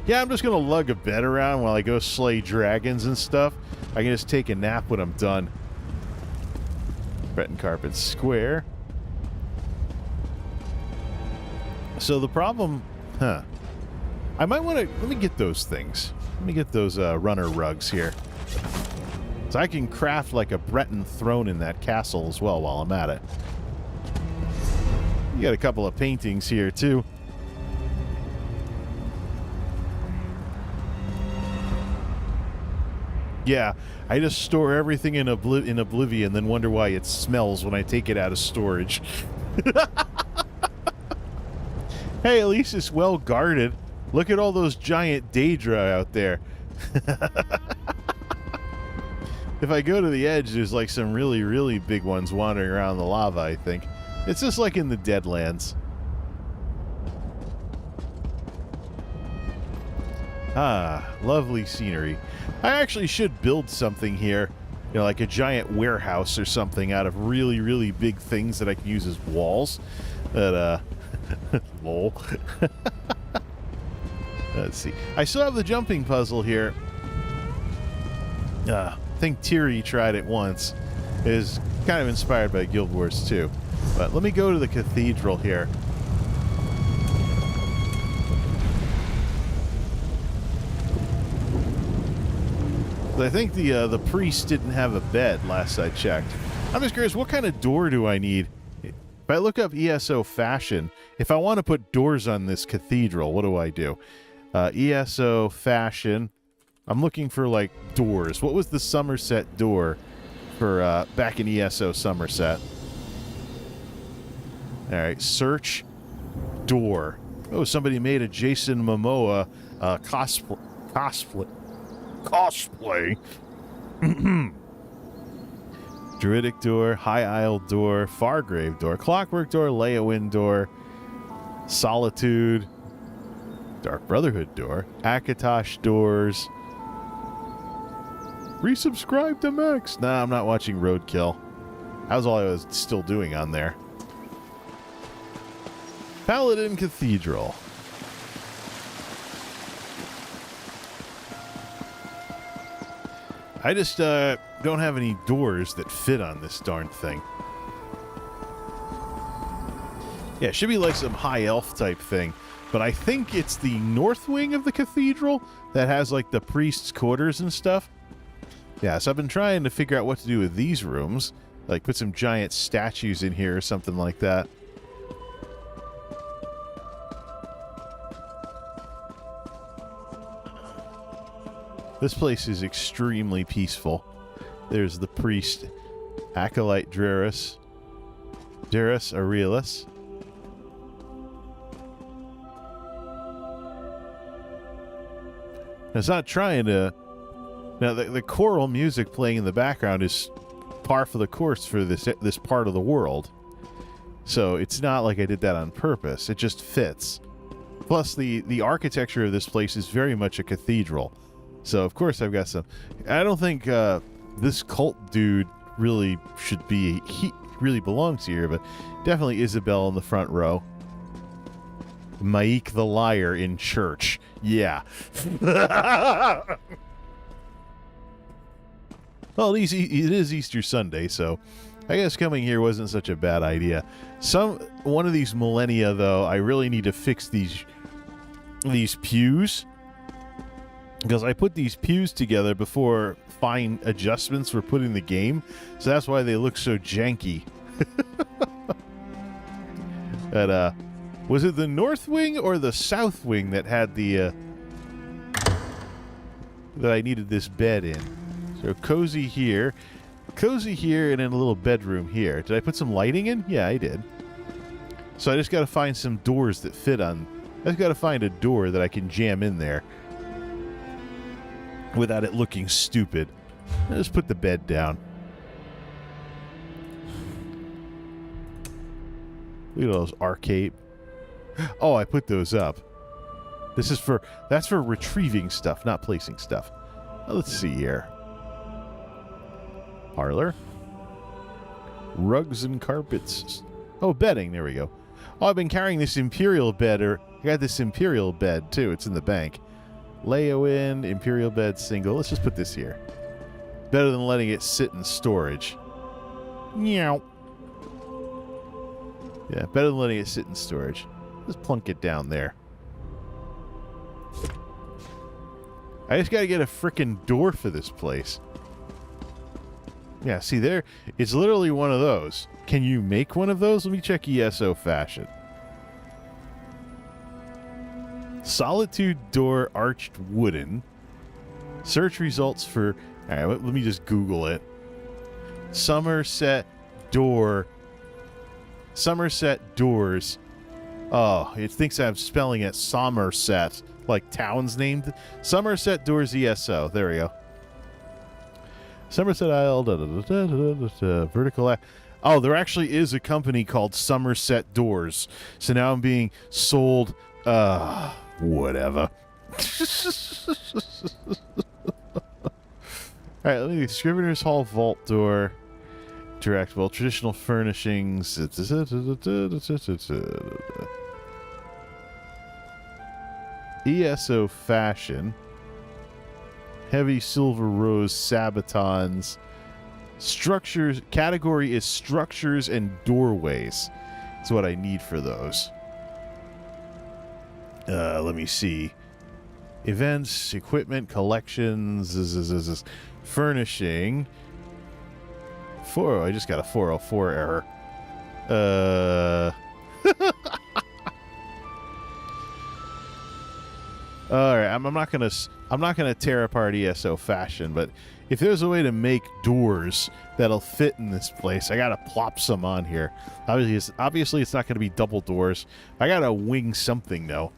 Yeah, I'm just going to lug a bed around while I go slay dragons and stuff. I can just take a nap when I'm done. Breton Carpet Square. So the problem... I might want to... Let me get those things. Let me get those runner rugs here. So I can craft like a Breton throne in that castle as well while I'm at it. You got a couple of paintings here too. Yeah, I just store everything in Oblivion, then wonder why it smells when I take it out of storage. Hey, at least it's well guarded. Look at all those giant Daedra out there. If I go to the edge, there's like some really, really big ones wandering around the lava, I think. It's just like in the Deadlands. Ah, lovely scenery. I actually should build something here. You know, like a giant warehouse or something out of really, really big things that I can use as walls. But, lol. Let's see. I still have the jumping puzzle here. I think Tiri tried it once. It is kind of inspired by Guild Wars 2. But let me go to the cathedral here. I think the priest didn't have a bed last I checked. I'm just curious, what kind of door do I need? If I look up ESO fashion, if I want to put doors on this cathedral, what do I do? ESO fashion. I'm looking for, like, doors. What was the Somerset door for back in ESO Somerset? All right, search door. Oh, somebody made a Jason Momoa cosplay. Druidic door, High Isle door, Fargrave door, Clockwork door, Leyawind door, Solitude, Dark Brotherhood door, Akatosh doors. Resubscribe to Max. Nah, I'm not watching Roadkill. That was all I was still doing on there. Paladin Cathedral. I just don't have any doors that fit on this darn thing. Yeah, it should be like some high elf type thing. But I think it's the north wing of the cathedral that has like the priest's quarters and stuff. Yeah, so I've been trying to figure out what to do with these rooms. Like put some giant statues in here or something like that. This place is extremely peaceful. There's the priest, Acolyte Darius Aurelius. It's not trying to... Now, the choral music playing in the background is par for the course for this part of the world. So it's not like I did that on purpose. It just fits. Plus, the architecture of this place is very much a cathedral. So, of course, I've got some... I don't think this cult dude really should be... He really belongs here, but definitely Isabel in the front row. Maik the liar in church. Yeah. Well, it is Easter Sunday, so I guess coming here wasn't such a bad idea. One of these millennia, though, I really need to fix these pews, because I put these pews together before fine adjustments were put in the game, so that's why they look so janky. But was it the north wing or the south wing that had the that I needed this bed in? So cozy here, and then a little bedroom here. Did I put some lighting in? Yeah, I did. So I just got to find some doors that fit on. I just got to find a door that I can jam in there without it looking stupid. I'll just put the bed down. Look at those arcade. Oh, I put those up. That's for retrieving stuff, not placing stuff. Let's see here. Parlor. Rugs and carpets. Oh, bedding. There we go. Oh, I've been carrying this Imperial bed, I got this Imperial bed, too. It's in the bank. Lay-O-in, Imperial bed, single. Let's just put this here. Better than letting it sit in storage. Meow. Yeah, better than letting it sit in storage. Let's plunk it down there. I just gotta get a frickin' door for this place. Yeah, see there? It's literally one of those. Can you make one of those? Let me check ESO fashion. Solitude door, arched wooden. Search results for... Alright, let me just Google it. Somerset door. Somerset doors. Oh, it thinks I'm spelling it Somerset. Like towns named. Somerset doors ESO. There we go. Somerset Isle, vertical. Oh, there actually is a company called Somerset Doors. So now I'm being sold. Whatever. All right, let me. Scrivener's Hall vault door. Interactable traditional furnishings. ESO fashion. Heavy silver rose sabatons. Structures. Category is structures and doorways. That's what I need for those. Let me see. Events, equipment, collections, furnishing. I just got a 404 error. All right, I'm not gonna tear apart ESO fashion, but if there's a way to make doors that'll fit in this place, I gotta plop some on here. Obviously, it's not gonna be double doors. I gotta wing something though.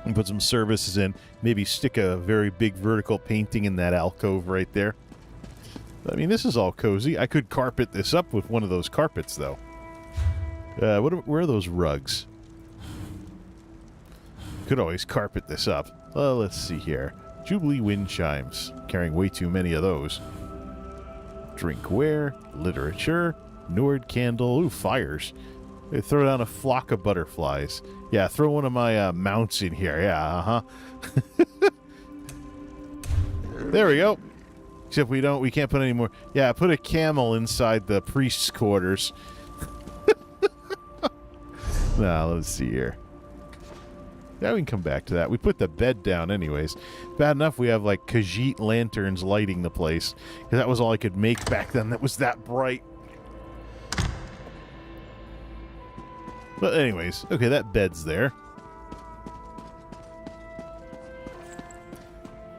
And put some services in. Maybe stick a very big vertical painting in that alcove right there. I mean, this is all cozy. I could carpet this up with one of those carpets though. Where are those rugs? Could always carpet this up. Let's see here. Jubilee wind chimes. Carrying way too many of those. Drinkware. Literature. Nord candle. Ooh, fires. They throw down a flock of butterflies. Yeah, throw one of my mounts in here. Yeah, uh-huh. There we go. Except we can't put any more. Yeah, put a camel inside the priest's quarters. Now, let's see here. Yeah, we can come back to that. We put the bed down anyways. Bad enough we have, like, Khajiit lanterns lighting the place. Because that was all I could make back then that was that bright. But anyways, okay, that bed's there.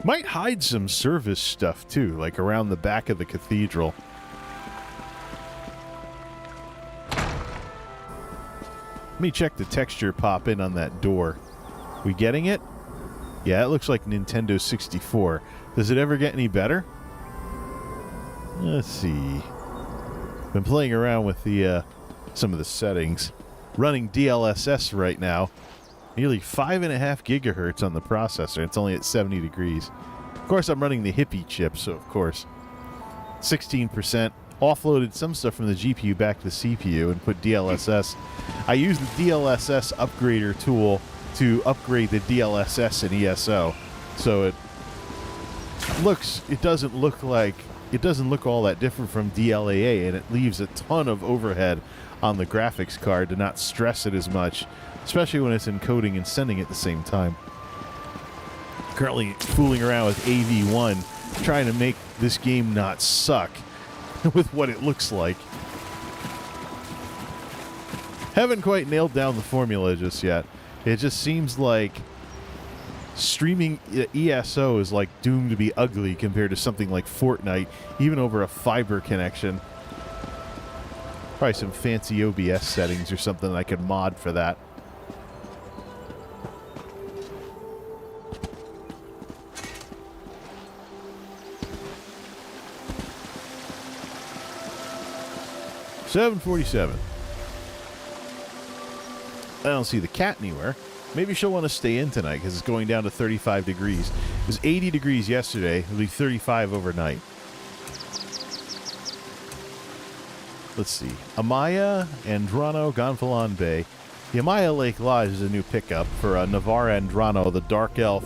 Might hide some service stuff, too, like around the back of the cathedral. Let me check the texture pop in on that door. We getting it? Yeah, it looks like Nintendo 64. Does it ever get any better? Let's see. Been playing around with the some of the settings. Running DLSS right now. Nearly 5.5 gigahertz on the processor. It's only at 70 degrees. Of course, I'm running the Hippie chip, so of course. 16%. Offloaded some stuff from the GPU back to the CPU and put DLSS. I used the DLSS upgrader tool to upgrade the DLSS in ESO. So it doesn't look all that different from DLAA, and it leaves a ton of overhead on the graphics card to not stress it as much, especially when it's encoding and sending at the same time. Currently fooling around with AV1, trying to make this game not suck with what it looks like. Haven't quite nailed down the formula just yet. It just seems like streaming ESO is like doomed to be ugly compared to something like Fortnite, even over a fiber connection. Probably some fancy OBS settings or something I could mod for that. $7.47. I don't see the cat anywhere. Maybe she'll want to stay in tonight because it's going down to 35 degrees. It was 80 degrees yesterday. It'll be 35 overnight. Let's see. Amaya, Andrano, Gonfalon Bay. The Amaya Lake Lodge is a new pickup for Navarra Andrano, the Dark Elf.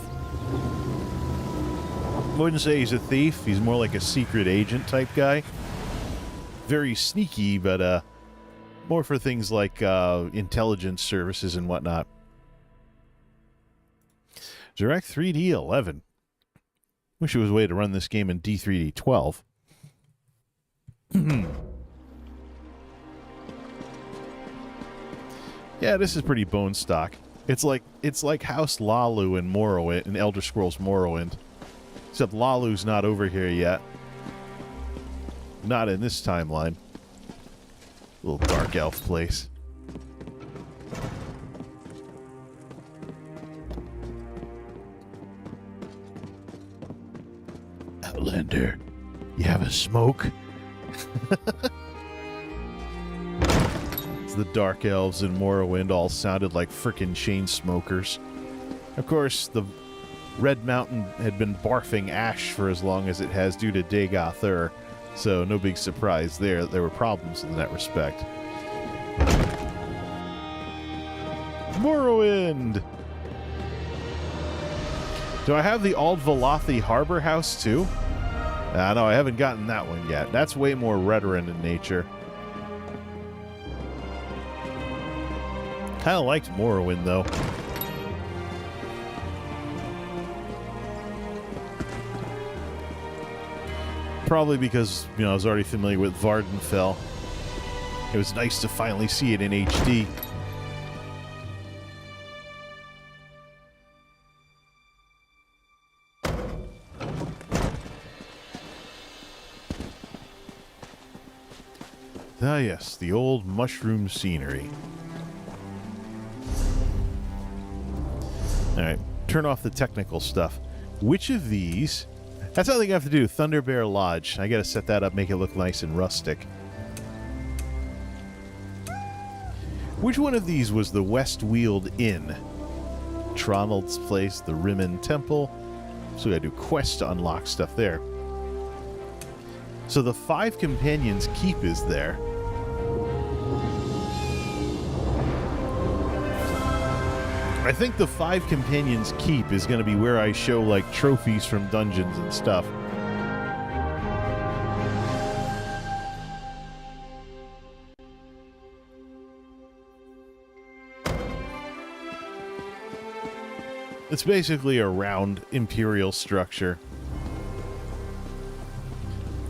Wouldn't say he's a thief. He's more like a secret agent type guy. Very sneaky, but more for things like intelligence services and whatnot. Direct 3D 11. Wish there was a way to run this game in D3D 12. Yeah, this is pretty bone stock. It's like House Lalu in Morrowind, in Elder Scrolls Morrowind. Except Lalu's not over here yet. Not in this timeline. Little dark elf place. Outlander, you have a smoke? The dark elves in Morrowind all sounded like frickin' chain smokers. Of course, the Red Mountain had been barfing ash for as long as it has due to Dagoth, so no big surprise there. There were problems in that respect. Morrowind! Do I have the Ald Valathi Harbor House too? No, I haven't gotten that one yet. That's way more Redoran in nature. Kind of liked Morrowind, though. Probably because, I was already familiar with Vardenfell. It was nice to finally see it in HD. Ah, yes, the old mushroom scenery. Alright, turn off the technical stuff. Which of these... That's something I have to do. Thunder Bear Lodge. I gotta set that up, make it look nice and rustic. Which one of these was the Westweald Inn? Tronald's Place, the Rimmen Temple. So we gotta do quests to unlock stuff there. So the Five Companions Keep is there. I think the Five Companions Keep is going to be where I show, like, trophies from dungeons and stuff. It's basically a round Imperial structure.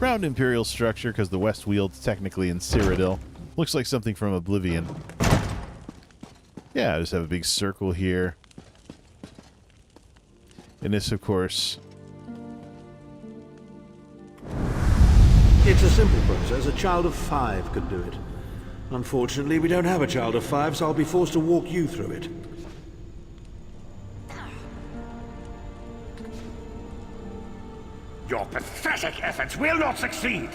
Round Imperial structure because the Westwield's technically in Cyrodiil. Looks like something from Oblivion. Yeah, I just have a big circle here. And this, of course... It's a simple process. A child of 5 could do it. Unfortunately, we don't have a child of 5, so I'll be forced to walk you through it. Your pathetic efforts will not succeed!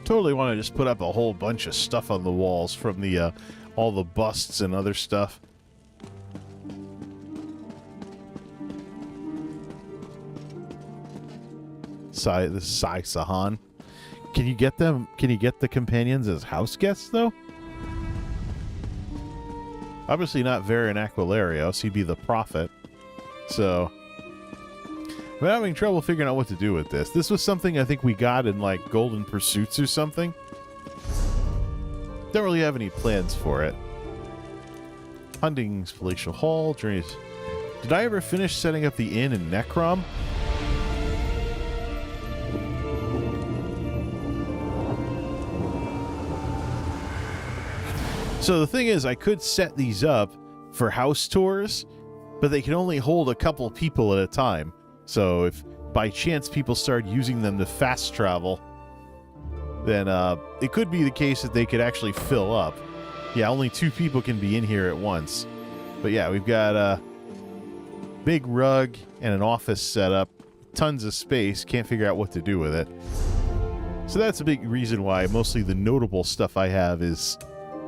Totally want to just put up a whole bunch of stuff on the walls from the all the busts and other stuff. This is Sai Sahan. Can you get them? Can you get the companions as house guests though? Obviously not Varen Aquilarios. He'd be the prophet. So I'm having trouble figuring out what to do with this. This was something I think we got in like Golden Pursuits or something. Don't really have any plans for it. Hunting's Palatial Hall. Journeys. Did I ever finish setting up the inn in Necrom? So the thing is, I could set these up for house tours, but they can only hold a couple people at a time. So if by chance people start using them to fast travel, then it could be the case that they could actually fill up. Yeah, only 2 people can be in here at once. But yeah, we've got a big rug and an office set up. Tons of space. Can't figure out what to do with it. So that's a big reason why mostly the notable stuff I have is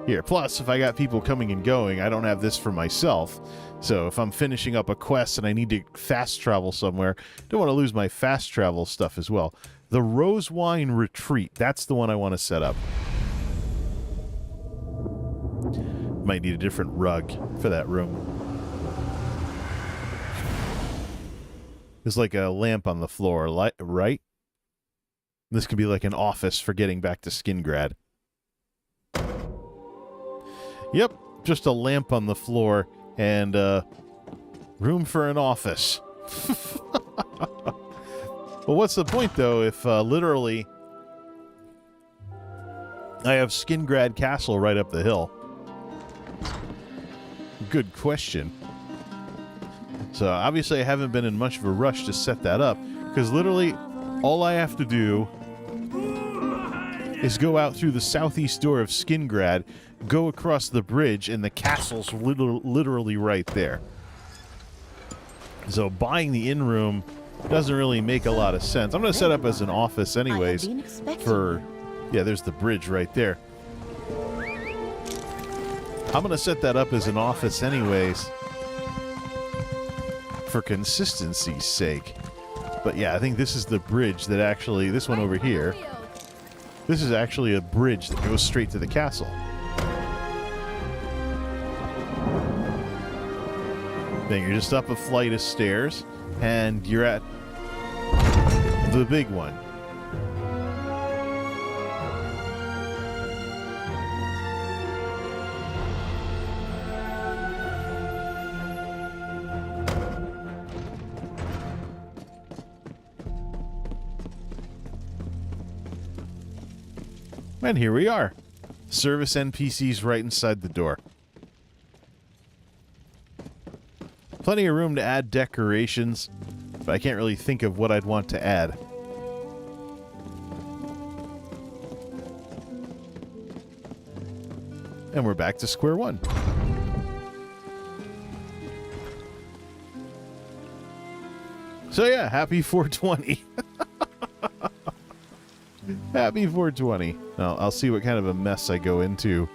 here. Plus, if I got people coming and going, I don't have this for myself. So if I'm finishing up a quest and I need to fast travel somewhere, don't want to lose my fast travel stuff as well. The Rose Wine Retreat. That's the one I want to set up. Might need a different rug for that room. There's like a lamp on the floor, right? This could be like an office for getting back to Skingrad. Yep, just a lamp on the floor and room for an office. Well, what's the point, though, if literally I have Skingrad Castle right up the hill? Good question. So, obviously, I haven't been in much of a rush to set that up, because literally all I have to do is go out through the southeast door of Skingrad, go across the bridge, and the castle's literally right there. So buying the inn room doesn't really make a lot of sense. I'm going to set up as an office anyways for... Yeah, there's the bridge right there. I'm going to set that up as an office anyways for consistency's sake. But yeah, I think this is the bridge that actually... This one over here... This is actually a bridge that goes straight to the castle. Then you're just up a flight of stairs, and you're at the big one. And here we are. Service NPCs right inside the door. Plenty of room to add decorations, but I can't really think of what I'd want to add. And we're back to square one. So yeah, happy 420. Happy 420. Now, I'll see what kind of a mess I go into.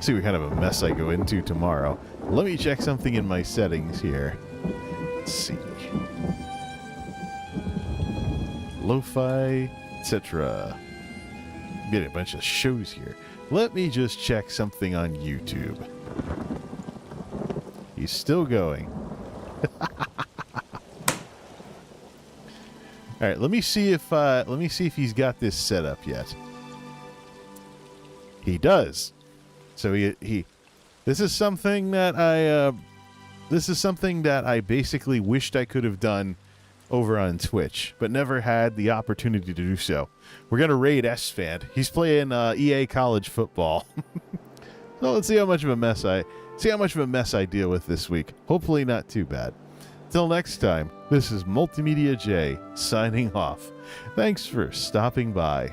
See what kind of a mess I go into tomorrow. Let me check something in my settings here. Let's see. Lo-fi, etc. Get a bunch of shows here. Let me just check something on YouTube. He's still going. All right, let me see if he's got this set up yet. He does. So he this is something that I basically wished I could have done over on Twitch, but never had the opportunity to do so. We're gonna raid S-Fan. He's playing EA College Football. So let's see how much of a mess I deal with this week. Hopefully not too bad. Till next time, this is Multimedia J signing off. Thanks for stopping by.